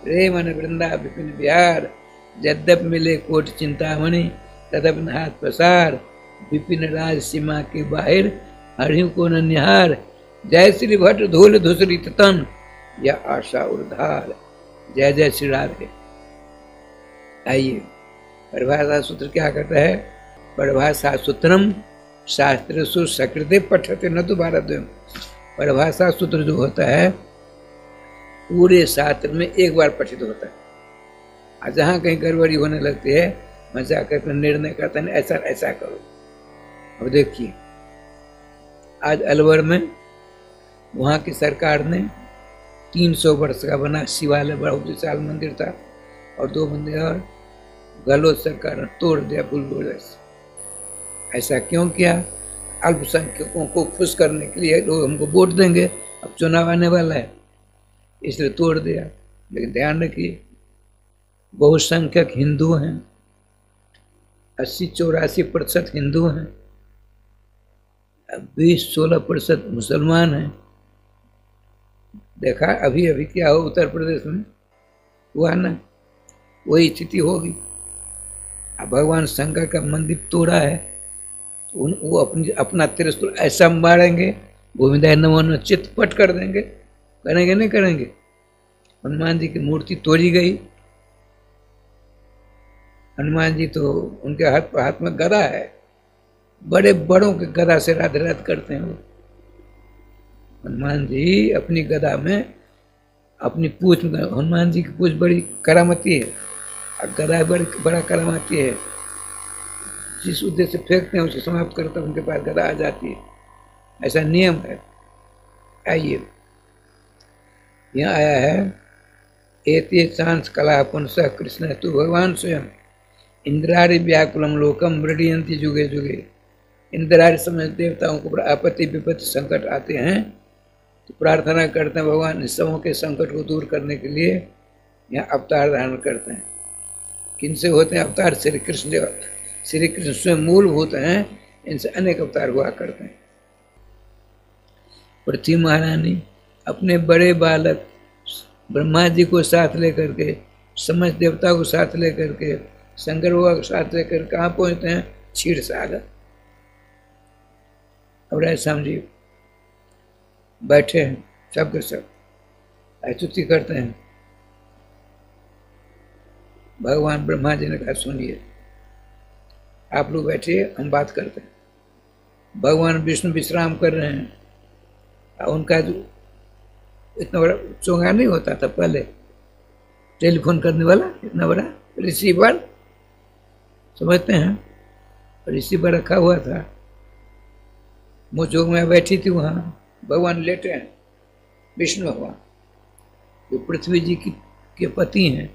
रे मन वृंदा विपिन बिहार, यद्यप मिले कोट चिंतामणि, तदप हाथ पसार, विपिन राज सीमा के बाहर हरिहु को न निहार। जय श्री भट्ट धूल धूसरी तन, या आशा उर्धार। जय जय श्री राधे। आइए, परिभाषा सूत्र क्या कहता है, परिभाषा सूत्रम शास्त्र सकृते पठते न तो भारत। परिभाषा सूत्र जो होता है पूरे शास्त्र में एक बार पठित होता है। और जहाँ कहीं गड़बड़ी होने लगती है मैं जाकर निर्णय करता है ऐसा ऐसा करो। अब देखिए आज अलवर में वहाँ की सरकार ने 300 वर्ष का बना शिवालय, बड़ा विशाल मंदिर था, और 2 मंदिर और गहलोत सरकार ने तोड़ दिया बुलडोजर से। ऐसा क्यों किया? अल्पसंख्यकों को खुश करने के लिए, लोग हमको वोट देंगे, अब चुनाव आने वाला है, इसलिए तोड़ दिया। लेकिन ध्यान रखिए बहुसंख्यक हिंदू हैं, 80-84% हिंदू हैं, 20-16% मुसलमान हैं। देखा अभी अभी क्या हो उत्तर प्रदेश में हुआ ना, वही स्थिति होगी। अब भगवान शंकर का मंदिर तोड़ा है, वो अपना त्रिशूल ऐसा मारेंगे, गोविंदाय नमो नमः चितपट कर देंगे। करेंगे नहीं करेंगे? हनुमान जी की मूर्ति तोड़ी गई, हनुमान जी तो उनके हाथ में गदा है, बड़े बड़ों के गदा से राधे राधे करते हैं वो। हनुमान जी अपनी गदा में, अपनी पूंछ में, हनुमान जी की पूंछ बड़ी करामती है और गदा बड़ा करामती है। जिस उद्देश्य से फेंकते हैं उसे समाप्त करते हैं, उनके पास गदा आ जाती है, ऐसा नियम है। आइए यहाँ आया है एते चांस कला पुनः कृष्ण तु भगवान स्वयं इंद्रारि व्याकुलम लोकम मृडियंती जुगे जुगे। इंद्रारि समय देवताओं को आपत्ति विपत्ति संकट आते हैं तो प्रार्थना करते हैं भगवान इस समूह के संकट को दूर करने के लिए यहाँ अवतार धारण करते हैं। किनसे होते हैं अवतार? श्री कृष्ण। श्री कृष्ण स्वयं मूलभूत हैं, इनसे अनेक अवतार हुआ करते हैं। पृथ्वी महारानी अपने बड़े बालक ब्रह्मा जी को साथ लेकर के, समस्त देवता को साथ लेकर के, शंकर भगवान को साथ लेकर कहाँ पहुँचते हैं? क्षीर सागर। अब राय समझिए बैठे हैं सब के सब, स्तुति करते हैं। भगवान ब्रह्मा जी ने कहा सुनिए आप लोग बैठिए, हम बात करते हैं। भगवान विष्णु विश्राम कर रहे हैं, उनका जो इतना बड़ा चोंगा नहीं होता था पहले, टेलीफोन करने वाला इतना बड़ा रिसीवर, समझते हैं, रिसीवर रखा हुआ था। मुझोग में बैठी थी, वहाँ भगवान लेटे हैं, विष्णु भगवान जो पृथ्वी जी के पति हैं,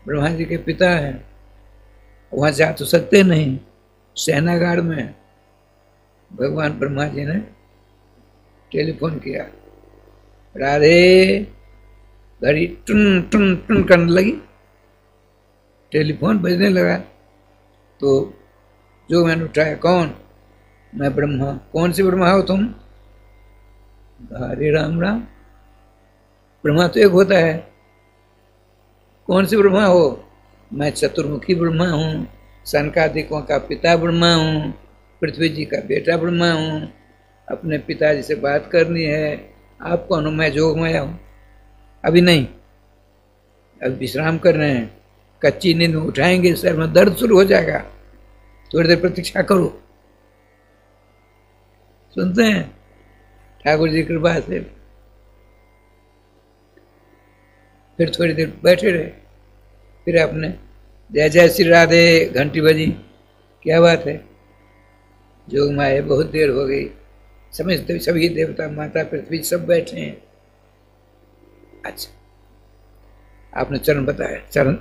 ब्रह्मा जी के पिता हैं। वहाँ जा तो सकते नहीं, सेनागार में। भगवान ब्रह्मा जी ने टेलीफोन किया, राधे, घड़ी टुन टुन टुन करने लगी, टेलीफोन बजने लगा। तो जो मैंने उठाया, कौन? मैं ब्रह्मा। कौन से ब्रह्मा हो तुम? हरे राम राम, ब्रह्मा तो एक होता है। कौन से ब्रह्मा हो? मैं चतुर्मुखी ब्रह्मा हूँ, सनकादिकों का पिता ब्रह्मा हूँ, पृथ्वी जी का बेटा ब्रह्मा हूँ। अपने पिताजी से बात करनी है। आप कौन हो? मैं जोगमाया हूँ। अभी नहीं, अब विश्राम कर रहे हैं, कच्ची नींद में उठाएंगे, सर में दर्द शुरू हो जाएगा, थोड़ी देर प्रतीक्षा करो। सुनते हैं ठाकुर जी की कृपा से। फिर थोड़ी देर बैठे रहे, फिर आपने जय जय श्री राधे घंटी बजी। क्या बात है? जोग माए बहुत देर हो गई, समझते सभी देवता माता पृथ्वी सब बैठे हैं। अच्छा, आपने चरण बताया, चरण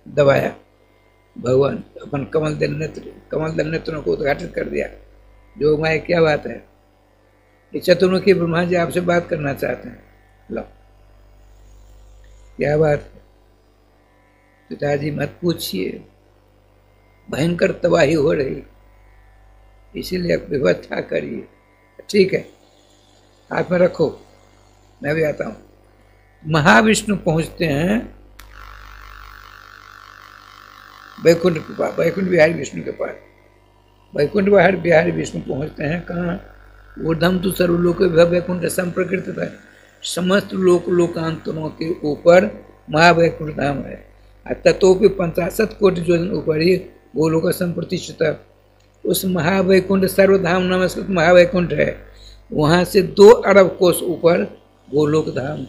दबाया, भगवान अपन कमल दल नेत्रों को उद्घाटित कर दिया। जोग माए क्या बात है? ये चतुर्मुखी ब्रह्मा जी आपसे बात करना चाहते हैं। लो, क्या बात है? पिताजी मत पूछिए, भयंकर तबाही हो रही, इसीलिए व्यवस्था करिए। ठीक है, हाथ में रखो, मैं भी आता हूँ। महाविष्णु पहुंचते हैं वैकुंठ के पास, वैकुंठ बिहारी विष्णु के पास। वैकुंठ बिहारी विष्णु पहुंचते हैं कहाँ? ऊर्ध्वम तो सर्वलोक वैकुंठ संप्रकृत है। समस्त लोकांतरों के ऊपर महावैकुंठ धाम है। ततोपि 50 कोटि योजन ऊपर ही गोलोक संप्रतिष्ठित उस महावैकुंठ सर्वधाम नमस्कृत महावैकुंठ है। वहाँ से 2 अरब कोस ऊपर गोलोक धाम।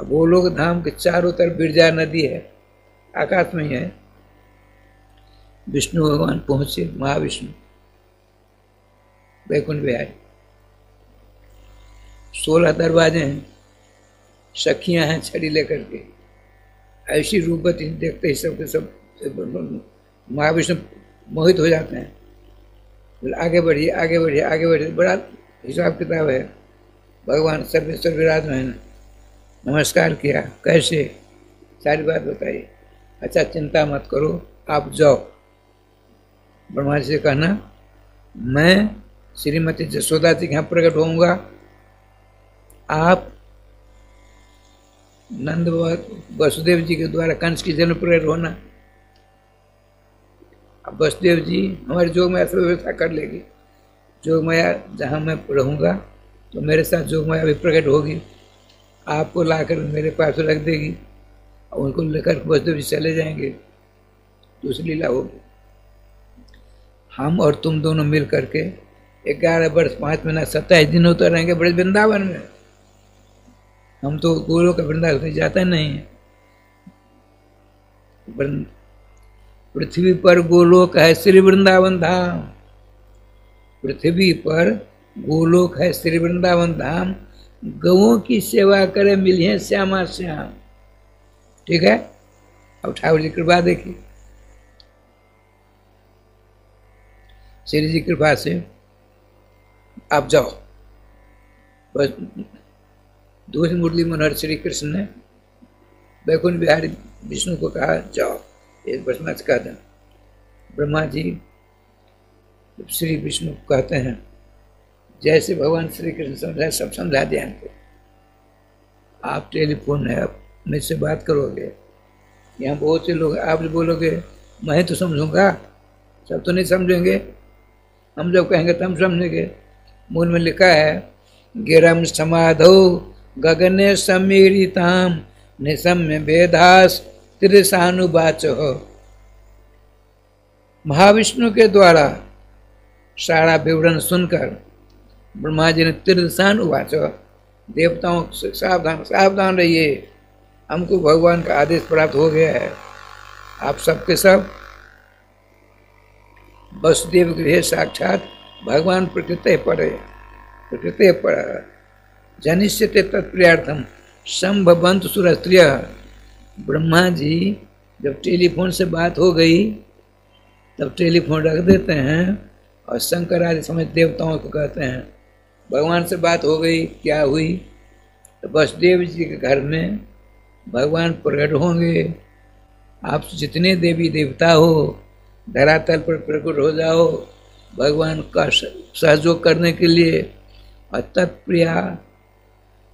अब गोलोक धाम के चारों तरफ बिरजा नदी है, आकाश में ही है। विष्णु भगवान पहुंचे, महाविष्णु वैकुंठ विहारी। 16 दरवाजे हैं, सखियां हैं छड़ी लेकर के, ऐसी रूपवती देखते ही सबके सब महाविष्णु मोहित हो जाते हैं। बोले आगे बढ़िए आगे बढ़िए आगे बढ़िए, बड़ा हिसाब किताब है। भगवान सर्वेश्वर विराजमान, नमस्कार किया, कैसे, सारी बात बताइए। अच्छा चिंता मत करो, आप जाओ। ब्रह्मा जी से कहना मैं श्रीमती जसोदा जी के यहाँ प्रकट होऊंगा, आप नंद वसुदेव जी के द्वारा कंस की जन्म प्रकट होना। अब वसुदेव जी हमारी जोग माया व्यवस्था कर लेगी। जोग माया जहाँ मैं रहूँगा तो मेरे साथ जोग माया भी प्रकट होगी, आपको लाकर मेरे पास रख देगी और उनको लेकर वसुदेव जी चले जाएंगे। दूसरी लीला होगी, हम और तुम दोनों मिल करके 11 वर्ष 5 महीना 27 दिनों तो रहेंगे बड़े वृंदावन में। हम तो गोलोक का वृंदावन कहीं जाता नहीं है। पृथ्वी पर गोलोक है श्री वृंदावन धाम, पृथ्वी पर गोलोक है श्री वृंदावन धाम। गौओं की सेवा करे मिलिए श्यामा श्याम। ठीक है, अब ठाकुर जी कृपा देखिए, श्री जी कृपा से आप जाओ। बस दूसरी मुरली मनोहर श्री कृष्ण ने वैकुंठ बिहारी विष्णु को कहा जाओ, एक बचना कह दें। ब्रह्मा जी श्री विष्णु को कहते हैं जैसे भगवान श्री कृष्ण समझाए सब समझा दिया हमको। आप टेलीफोन है, आप मुझसे बात करोगे, यहाँ बहुत से लोग, आप बोलोगे मैं तो समझूंगा, सब तो नहीं समझेंगे। हम जब कहेंगे तब समझेंगे। मूल में लिखा है गिरम समाधो गगने समीरिताम निसम्य वेदास त्रिशानुवाच हो। महाविष्णु के द्वारा सारा विवरण सुनकर ब्रह्मा जी ने त्रिशानुवाच, देवताओं से सावधान सावधान रहिए, हमको भगवान का आदेश प्राप्त हो गया है। आप सबके सब वसुदेव गृह साक्षात भगवान प्रकृते परे, प्रकृते पर जनिष्यते तत्प्रियार्थम संभवंत सुरस्त्रिय। ब्रह्मा जी जब टेलीफोन से बात हो गई तब टेलीफोन रख देते हैं और शंकर आदि समेत देवताओं को कहते हैं भगवान से बात हो गई, क्या हुई? तो वसुदेव जी के घर में भगवान प्रकट होंगे। आप जितने देवी देवता हो धरातल पर प्रकट हो जाओ भगवान का सहयोग करने के लिए। और तत्प्रिया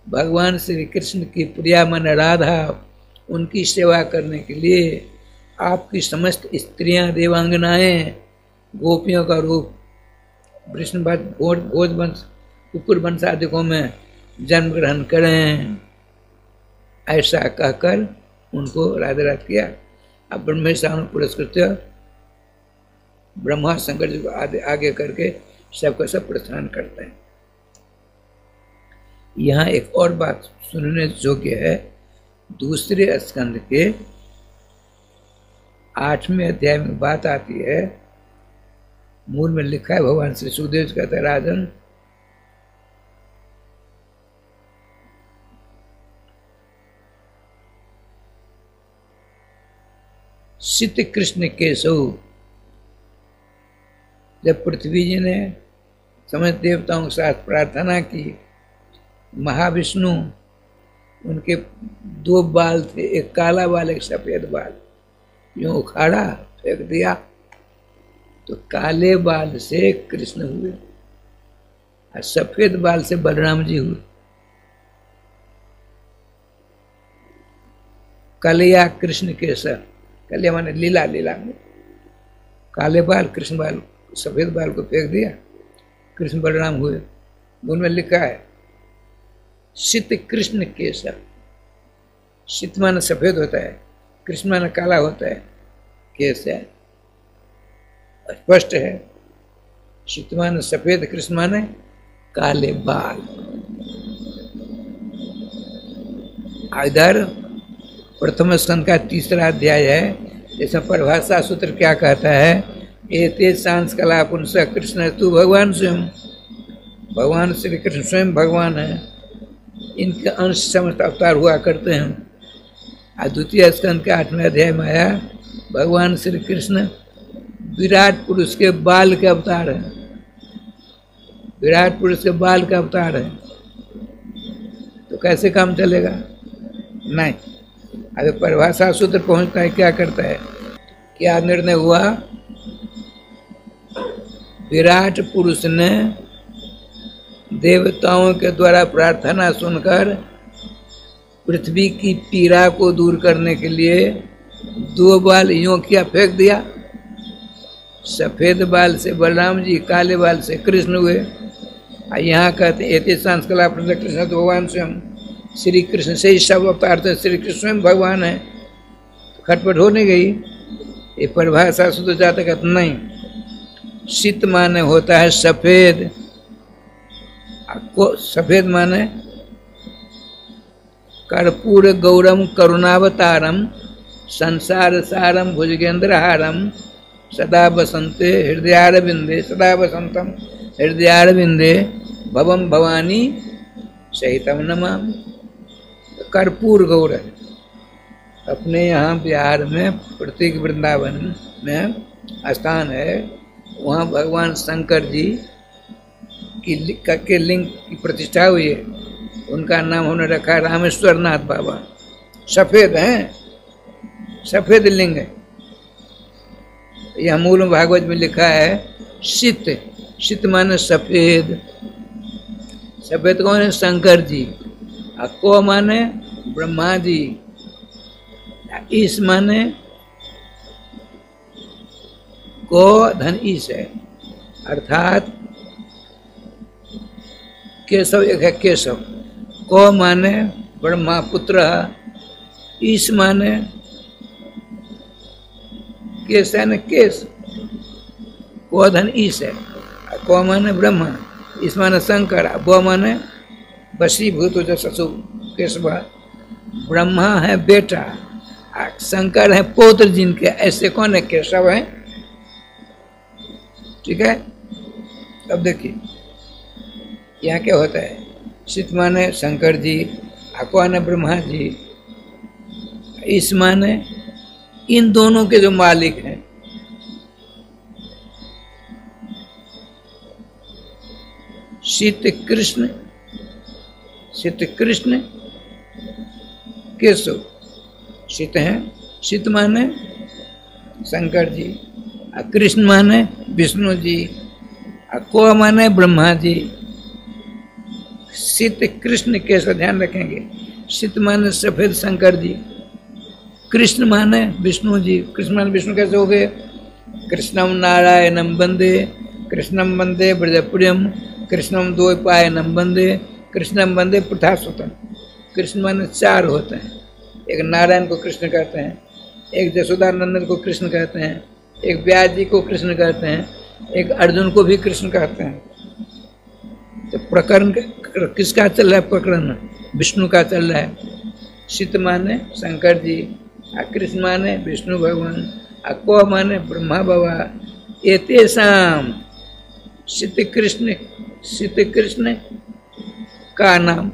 भगवान श्री कृष्ण की प्रिया मन राधा, उनकी सेवा करने के लिए आपकी समस्त स्त्रियां देवांगनाएं गोपियों का रूप वृषणवंश भोज वंश कुकुर वंशादिकों में जन्म ग्रहण करें, ऐसा कहकर उनको राधे राधे किया। अब ब्रह्मेशानु पुरस्कृत ब्रह्मा शंकर जी को आगे करके सबका सब प्रस्थान करते हैं। यहाँ एक और बात सुनने योग्य है, दूसरे स्कंद के 8वें अध्याय में बात आती है। मूल में लिखा है भगवान श्री सुखदेव जी कहते हैं राजन सित कृष्ण केशव। जब पृथ्वी जी ने समस्त देवताओं के साथ प्रार्थना की, महाविष्णु उनके 2 बाल थे, एक काला बाल एक सफेद बाल, यूं उखाड़ा फेंक दिया तो काले बाल से कृष्ण हुए और सफेद बाल से बलराम जी हुए। कलिया कृष्ण केसर, कलिया माने लीला, लीला में काले बाल कृष्ण बाल सफेद बाल को फेंक दिया, कृष्ण बलराम हुए। उनमें लिखा है सित कृष्ण केसर। सित माने सफेद होता है, कृष्ण माने काला होता है, केस है स्पष्ट है। सित माने सफेद, कृष्ण माने काले बाल। इधर प्रथम स्कंद का 3रा अध्याय है, जिसमें परिभाषा सूत्र क्या कहता है, एते सांस कला पुंस कृष्ण तू भगवान स्वयं, भगवान श्री कृष्ण स्वयं भगवान है, इनके अंश समस्त अवतार हुआ करते हैं। और द्वितीय स्कंद के 8वें अध्याय में आया, भगवान श्री कृष्ण विराट पुरुष के बाल के अवतार है, विराट पुरुष के बाल का अवतार है। तो कैसे काम चलेगा? नहीं। अगर परिभाषा सूत्र पहुंचता है, क्या करता है, क्या निर्णय हुआ, विराट पुरुष ने देवताओं के द्वारा प्रार्थना सुनकर पृथ्वी की पीड़ा को दूर करने के लिए 2 बाल यूं किया, फेंक दिया। सफेद बाल से बलराम जी, काले बाल से कृष्ण हुए। यहाँ कहते हैं एते सांस्कला कृष्ण तो भगवान स्वयं, श्री कृष्ण से ही सब अवतार थे, श्री कृष्ण स्वयं भगवान है। तो खटपट हो नहीं गई। ये परिभाषा सूत्र जाते कहते नहीं, शीत माने होता है सफेद, सफेद माने कर्पूर गौरम करुणावतारम संसार सारम भुजगेंद्रहारम सदा बसंते हृदयारविंदे, सदा बसंतम हृदयारविंदे भवम भवानी सहितम नमामि। कर्पूर गौर अपने यहाँ बिहार में प्रत्येक वृंदावन में स्थान है, वहाँ भगवान शंकर जी के लिंग की प्रतिष्ठा हुई है। उनका नाम उन्होंने रखा है रामेश्वर नाथ बाबा। सफेद हैं, सफेद लिंग है। यह मूल भागवत में लिखा है शीत, शीत माने सफेद, सफेद कौन है, शंकर जी। को माने ब्रह्मा जी, ईश माने को धन ईश है, अर्थात केशव एक है, केशव। को माने ब्रह्मा पुत्र, ईश माने केश है न केश, को धन ईश है। को माने ब्रह्मा, ईश माने शंकर, वो माने वशीभूत जो ससु केशव। ब्रह्मा है बेटा, शंकर है पौत्र जिनके, ऐसे कौन है, केशव है। ठीक है। अब देखिए यहाँ क्या होता है, शीत माने शंकर जी, अको माने ब्रह्मा जी, इस माने इन दोनों के जो मालिक हैं। शीत कृष्ण, शीत कृष्ण केशव, शीत है, शीत माने शंकर जी, कृष्ण माने विष्णु जी, को माने ब्रह्मा जी। शीत कृष्ण केशव, ध्यान रखेंगे। शीत माने सफेद शंकर जी, कृष्ण माने विष्णु जी। कृष्ण माने विष्णु कैसे हो गए, कृष्णम नारायणम वंदे, कृष्णम वंदे ब्रजप्रियम, कृष्णम द्वैपायनम वंदे, कृष्णम वंदे पृथासुतम। कृष्ण माने 4 होते हैं, एक नारायण को कृष्ण कहते हैं, एक जसोदानंदन को कृष्ण कहते हैं, एक व्यास जी को कृष्ण कहते हैं, एक अर्जुन को भी कृष्ण कहते हैं। तो प्रकरण किसका चल रहा है, प्रकरण विष्णु का चल रहा है। शीत माने शंकर जी, कृष्ण माने विष्णु भगवान, को माने ब्रह्मा बाबा। एतेषाम शीत कृष्ण, शीत कृष्ण का नाम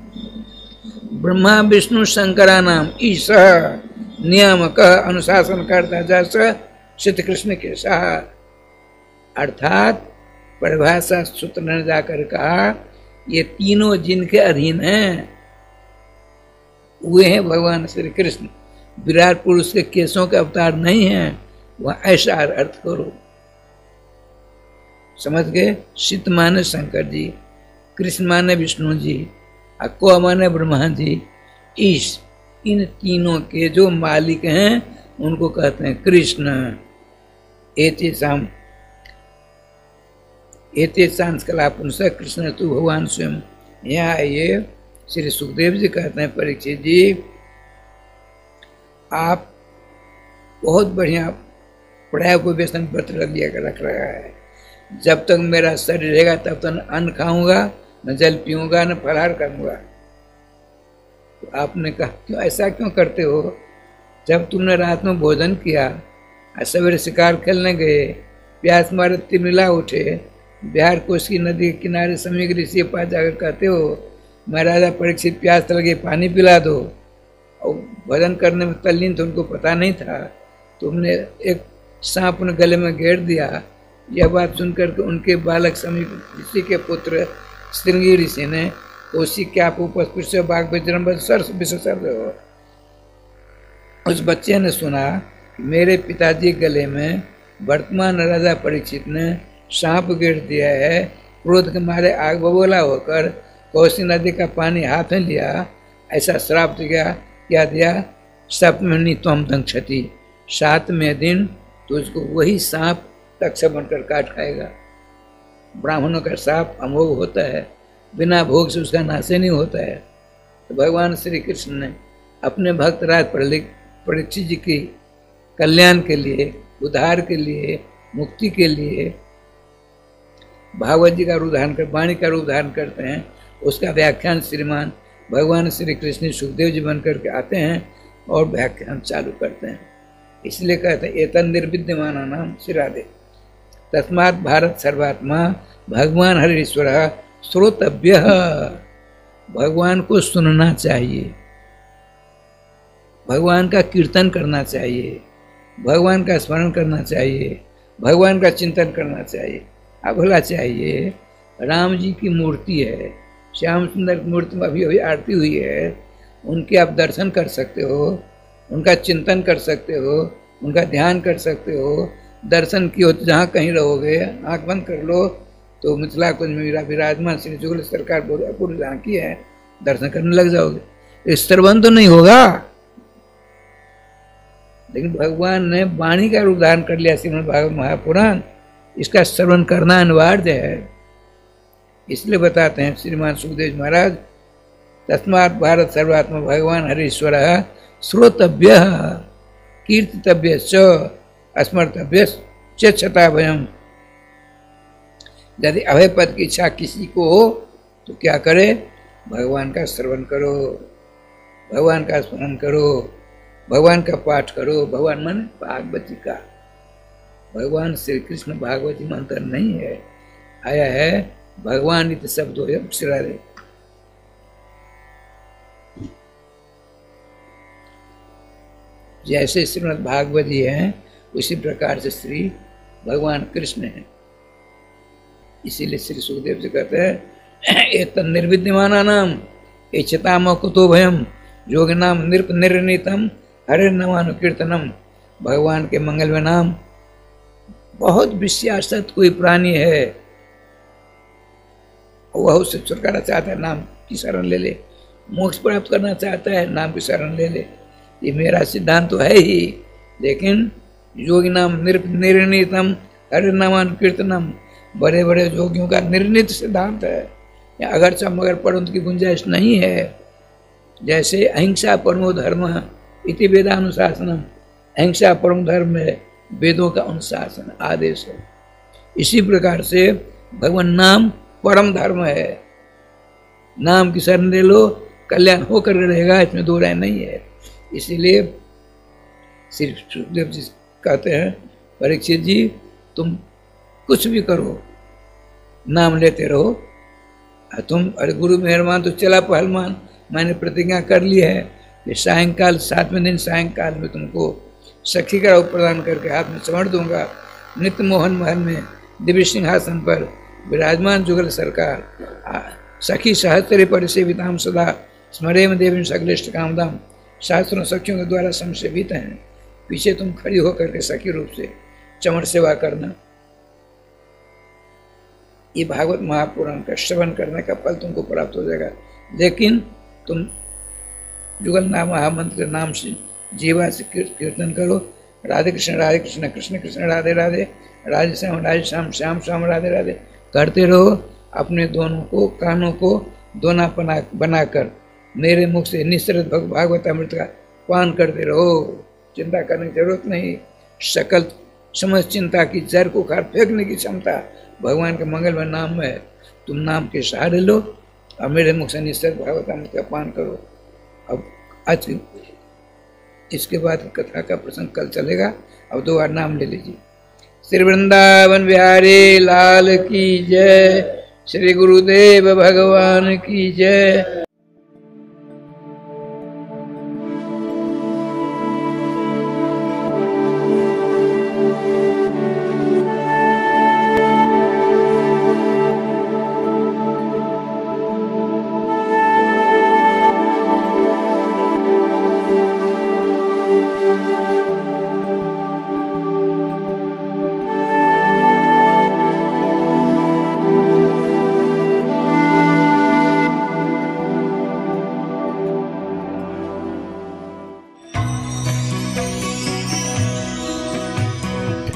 ब्रह्मा विष्णु शंकरा नाम ईश नियामक अनुशासन करता जैसा शीत कृष्ण के साह। अर्थात परिभाषा सूत्र ने जाकर कहा ये तीनों जिनके अधीन हैं वे हैं भगवान श्री कृष्ण। विराट पुरुष के केशों के अवतार नहीं हैं, वह ऐसा अर्थ करो। समझ गए। शीत माने शंकर जी, कृष्ण माने विष्णु जी, को माने ब्रह्मा जी, ईश। इन तीनों के जो मालिक हैं उनको कहते हैं कृष्ण। एते सांस कला पुंस कृष्ण तू भगवान स्वयं। यहाँ आइए, श्री सुखदेव जी कहते हैं परीक्षित जी आप बहुत बढ़िया प्रयाग को व्यसन व्रत रख रहा है। जब तक मेरा शरीर रहेगा तब तक न अन्न खाऊंगा, न जल पीऊंगा, न फलाहार करूंगा। तो आपने कहा क्यों ऐसा क्यों करते हो? जब तुमने रात में भोजन किया और सवेरे शिकार खेलने गए, प्यास मारे तिमिला उठे, बिहार कोसी नदी के किनारे समीक ऋषि के पास जाकर कहते हो महाराजा परीक्षित प्यास लगे पानी पिला दो, और भोजन करने में तल्लीन तो उनको पता नहीं था, तुमने एक सांप ने गले में घेर दिया। यह बात सुनकर के उनके बालक समीप ऋषि के पुत्र श्रृंगी ऋषि ने कोसी के आप उपस्पृश्य बाघ विजृंभ सरस विशेषज्ञ हो। उस बच्चे ने सुना कि मेरे पिताजी गले में वर्तमान राजा परीक्षित ने सांप गिर दिया है। क्रोध के मारे आग बबूला होकर कोसी नदी का पानी हाथ में लिया, ऐसा श्राप क्या दिया? सप्तमी त्वम दंक्षति, 7वें दिन तुझको वही सांप तक्ष बनकर काट खाएगा। ब्राह्मणों का सांप अमोघ होता है, बिना भोग से उसका नाश नहीं होता है। तो भगवान श्री कृष्ण ने अपने भक्त राज परीक्षित जी की कल्याण के लिए, उद्धार के लिए, मुक्ति के लिए भागवत जी का रूप धारण कर वाणी का रूप धारण करते हैं। उसका व्याख्यान श्रीमान भगवान श्री कृष्ण सुखदेव जी बन करके आते हैं और व्याख्यान चालू करते हैं। इसलिए कहते हैं एतन निर्विद्यमान नाम शिरादे तस्मात् भारत सर्वात्मा भगवान हरीश्वर श्रोतव्य। भगवान को सुनना चाहिए, भगवान का कीर्तन करना चाहिए, भगवान का स्मरण करना चाहिए, भगवान का चिंतन करना चाहिए। अब भला चाहिए, राम जी की मूर्ति है, श्याम सुंदर मूर्ति में अभी अभी आरती हुई है, उनके आप दर्शन कर सकते हो, उनका चिंतन कर सकते हो, उनका ध्यान कर सकते हो। दर्शन की हो तो जहाँ कहीं रहोगे, आंख बंद कर लो तो मिथिला कुंज में मेरा विराजमान श्री जुगल सरकार पूरी झांकी है, दर्शन करने लग जाओगे। श्रवण तो नहीं होगा, लेकिन भगवान ने वाणी का रूप धारण कर लिया श्रीमद् भागवत महापुराण, इसका श्रवण करना अनिवार्य है। इसलिए बताते हैं श्रीमान सुखदेव महाराज तस्मात् भारत सर्वात्मा भगवान हरीश्वर श्रोतव्य कीर्तितव्य स्मर्तव्य चेक्षता भयम। यदि अभय पद की इच्छा किसी को हो तो क्या करे? भगवान का श्रवण करो, भगवान का स्मरण करो, भगवान का पाठ करो। भगवान मन भागवती का, भगवान श्री कृष्ण भागवती मंत्र नहीं है, आया है भगवान इत शब्दों श्रारे। जैसे श्रीमद् भागवत जी हैं उसी प्रकार से श्री भगवान कृष्ण हैं। इसीलिए श्री सुखदेव जी कहते हैं एक निर्विद्यमान नाम इच्छताम कुतो भयम योग नाम नृप निर्णीतम हरे नमानुकीर्तनम। भगवान के मंगल में नाम, बहुत विश्वासत कोई प्राणी है वह उससे छुटकारा चाहता है, नाम की शरण ले ले। मोक्ष प्राप्त करना चाहता है, नाम की शरण ले ले। ये मेरा सिद्धांत तो है ही, लेकिन योगी नाम निर्णीतम हरे नामानुकीर्तनम, बड़े बड़े योगियों का निर्णीत सिद्धांत है। अगरचा मगर परंतु की गुंजाइश नहीं है। जैसे अहिंसा परमो धर्म इति वेदानुशासनम, अहिंसा परम धर्म है, वेदों का अनुशासन आदेश है। इसी प्रकार से भगवान नाम परम धर्म है। नाम की शरण ले लो, कल्याण होकर रहेगा, इसमें दो राय नहीं है। इसीलिए श्री सुखदेव जी कहते हैं परीक्षित जी तुम कुछ भी करो, नाम लेते रहो। तुम अरे गुरु मेहरबान तो चला पहलवान, मैंने प्रतिज्ञा कर ली है कि सायंकाल 7वें दिन सायंकाल में तुमको सखी का रूप प्रदान करके हाथ में समर्थ दूंगा। नित्य मोहन महल में दिव्य सिंहासन पर विराजमान जुगल सरकार, सखी सहस्त्र परिसेविताम सदा स्मरेम देवी सकलिष्ट कामदाम। शास्त्रों सखियों के द्वारा संसेवित हैं, पीछे तुम खड़ी होकर के सखी रूप से चमर सेवा करना। ये भागवत महापुराण का श्रवण करने का फल तुमको प्राप्त हो जाएगा। लेकिन तुम जुगल नाम महामंत्र नाम से जीवा से कीर्तन करो, राधे कृष्ण कृष्ण कृष्ण राधे राधे, राधे श्याम श्याम श्याम राधे राधे करते रहो। अपने दोनों को कानों को दोना बनाकर मेरे मुख से निश्चित भागवत अमृत का पान करते रहो। चिंता करने की जरूरत नहीं। सकल समझ चिंता की जड़ को उखाड़ फेंकने की क्षमता भगवान के मंगलमय नाम में है। तुम नाम के सहारे लो और मेरे मुख से निश्चित भागवत अमृत का पान करो। अब आज इसके बाद कथा का प्रसंग कल चलेगा। अब 2 बार नाम ले लीजिए। श्री वृंदावन बिहारी लाल की जय, श्री गुरुदेव भगवान की जय।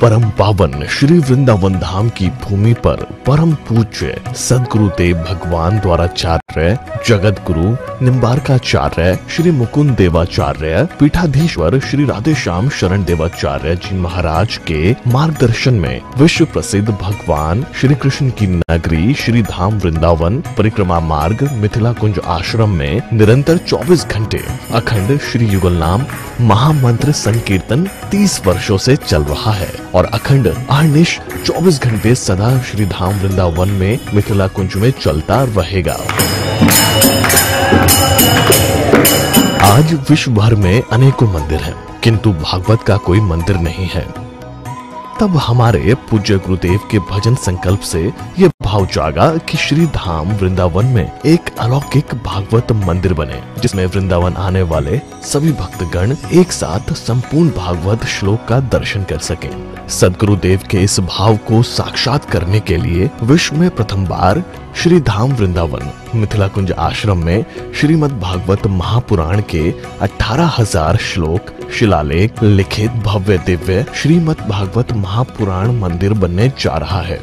परम पावन श्री वृंदावन धाम की भूमि पर परम पूज्य सदगुरुदेव भगवान द्वाराचार्य जगत गुरु निम्बारकाचार्य श्री मुकुंद देवाचार्य पीठाधीश्वर श्री राधेश्याम शरण देवाचार्य जी महाराज के मार्गदर्शन में विश्व प्रसिद्ध भगवान श्री कृष्ण की नगरी श्री धाम वृंदावन परिक्रमा मार्ग मिथिला कुंज आश्रम में निरंतर 24 घंटे अखंड श्री युगल नाम महामंत्र संकीर्तन 30 वर्षों से चल रहा है और अखंड अहर्निश 24 घंटे सदा श्री धाम वृंदावन में मिथिला कुंज में चलता रहेगा। आज विश्व भर में अनेकों मंदिर हैं, किंतु भागवत का कोई मंदिर नहीं है। तब हमारे पूज्य गुरुदेव के भजन संकल्प से ये भाव जागा कि श्री धाम वृंदावन में एक अलौकिक भागवत मंदिर बने, जिसमें वृंदावन आने वाले सभी भक्तगण एक साथ संपूर्ण भागवत श्लोक का दर्शन कर सकें। सदगुरुदेव के इस भाव को साक्षात करने के लिए विश्व में प्रथम बार श्री धाम वृंदावन मिथिला कुंज आश्रम में श्रीमद् भागवत महापुराण के 18,000 श्लोक शिलालेख लिखित भव्य दिव्य श्रीमद् भागवत महापुराण मंदिर बनने जा रहा है।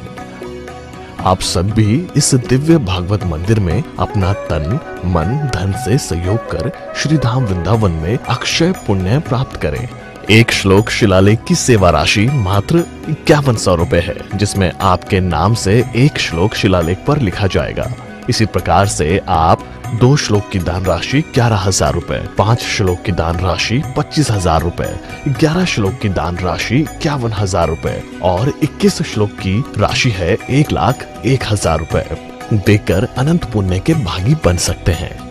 आप सब भी इस दिव्य भागवत मंदिर में अपना तन मन धन से सहयोग कर श्री धाम वृंदावन में अक्षय पुण्य प्राप्त करें। एक श्लोक शिलालेख की सेवा राशि मात्र 5100 रुपए है, जिसमें आपके नाम से एक श्लोक शिलालेख पर लिखा जाएगा। इसी प्रकार से आप 2 श्लोक की दान राशि 11,000 रुपए, 5 श्लोक की दान राशि 25,000 रुपए, 11 श्लोक की दान राशि 51,000 रुपए और 21 श्लोक की राशि है 1,01,000 रुपए देकर अनंत पुण्य के भागी बन सकते हैं।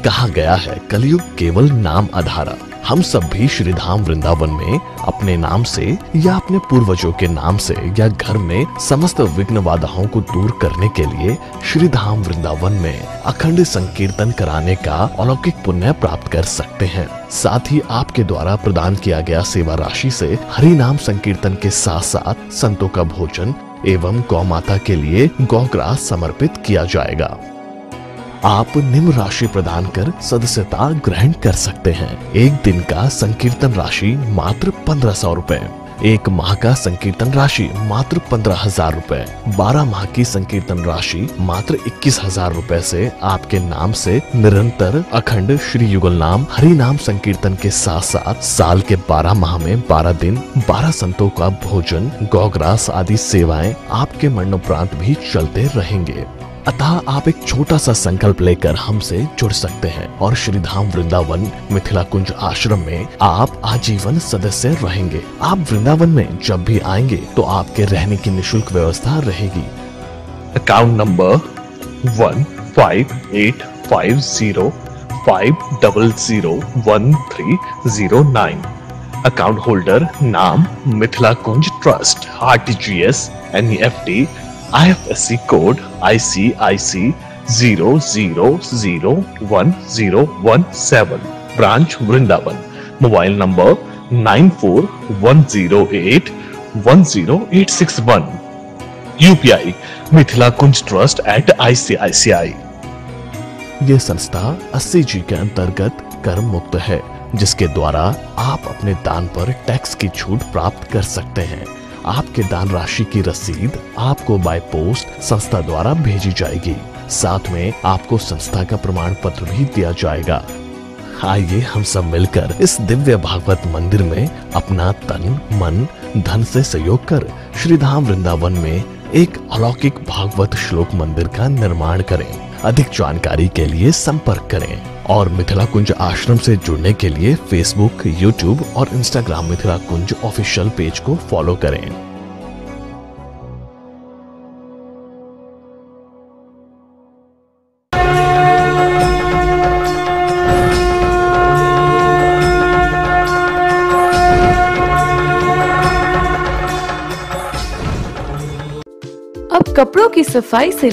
कहा गया है कलयुग केवल नाम आधारा। हम सब भी श्री धाम वृंदावन में अपने नाम से या अपने पूर्वजों के नाम से या घर में समस्त विघ्न बाधाओं को दूर करने के लिए श्री धाम वृंदावन में अखंड संकीर्तन कराने का अलौकिक पुण्य प्राप्त कर सकते हैं। साथ ही आपके द्वारा प्रदान किया गया सेवा राशि से हरि नाम संकीर्तन के साथ साथ संतों का भोजन एवं गौ माता के लिए गौग्रास समर्पित किया जाएगा। आप निम्न राशि प्रदान कर सदस्यता ग्रहण कर सकते हैं। एक दिन का संकीर्तन राशि मात्र 1500 रुपए, एक माह का संकीर्तन राशि मात्र 15,000 रुपए, 12 माह की संकीर्तन राशि मात्र 21,000 रुपए से आपके नाम से निरंतर अखंड श्री युगल नाम हरि नाम संकीर्तन के साथ साथ साल के 12 माह में 12 दिन 12 संतों का भोजन गौग्रास आदि सेवाएं आपके मरणोपरांत भी चलते रहेंगे। अतः आप एक छोटा सा संकल्प लेकर हमसे जुड़ सकते हैं और श्री धाम वृंदावन मिथिला कुंज आश्रम में आप आजीवन सदस्य रहेंगे। आप वृंदावन में जब भी आएंगे तो आपके रहने की निशुल्क व्यवस्था रहेगी। Account number 155850501309। अकाउंट होल्डर नाम Mithila Kunj trust, RTGS, NEFT, IFSC code ICIC 00011017। Branch Vrindavan. Mobile number 9410810861। UPI Mithila Kunj trust @ICICI। ये संस्था 80G के अंतर्गत कर मुक्त है, जिसके द्वारा आप अपने दान पर टैक्स की छूट प्राप्त कर सकते हैं। आपके दान राशि की रसीद आपको बाय पोस्ट संस्था द्वारा भेजी जाएगी। साथ में आपको संस्था का प्रमाण पत्र भी दिया जाएगा। आइए हम सब मिलकर इस दिव्य भागवत मंदिर में अपना तन मन धन से सहयोग कर श्री धाम वृंदावन में एक अलौकिक भागवत श्लोक मंदिर का निर्माण करें। अधिक जानकारी के लिए संपर्क करें और मिथिला कुंज आश्रम से जुड़ने के लिए फेसबुक, यूट्यूब और इंस्टाग्राम मिथिला कुंज ऑफिशियल पेज को फॉलो करें। अब कपड़ों की सफाई से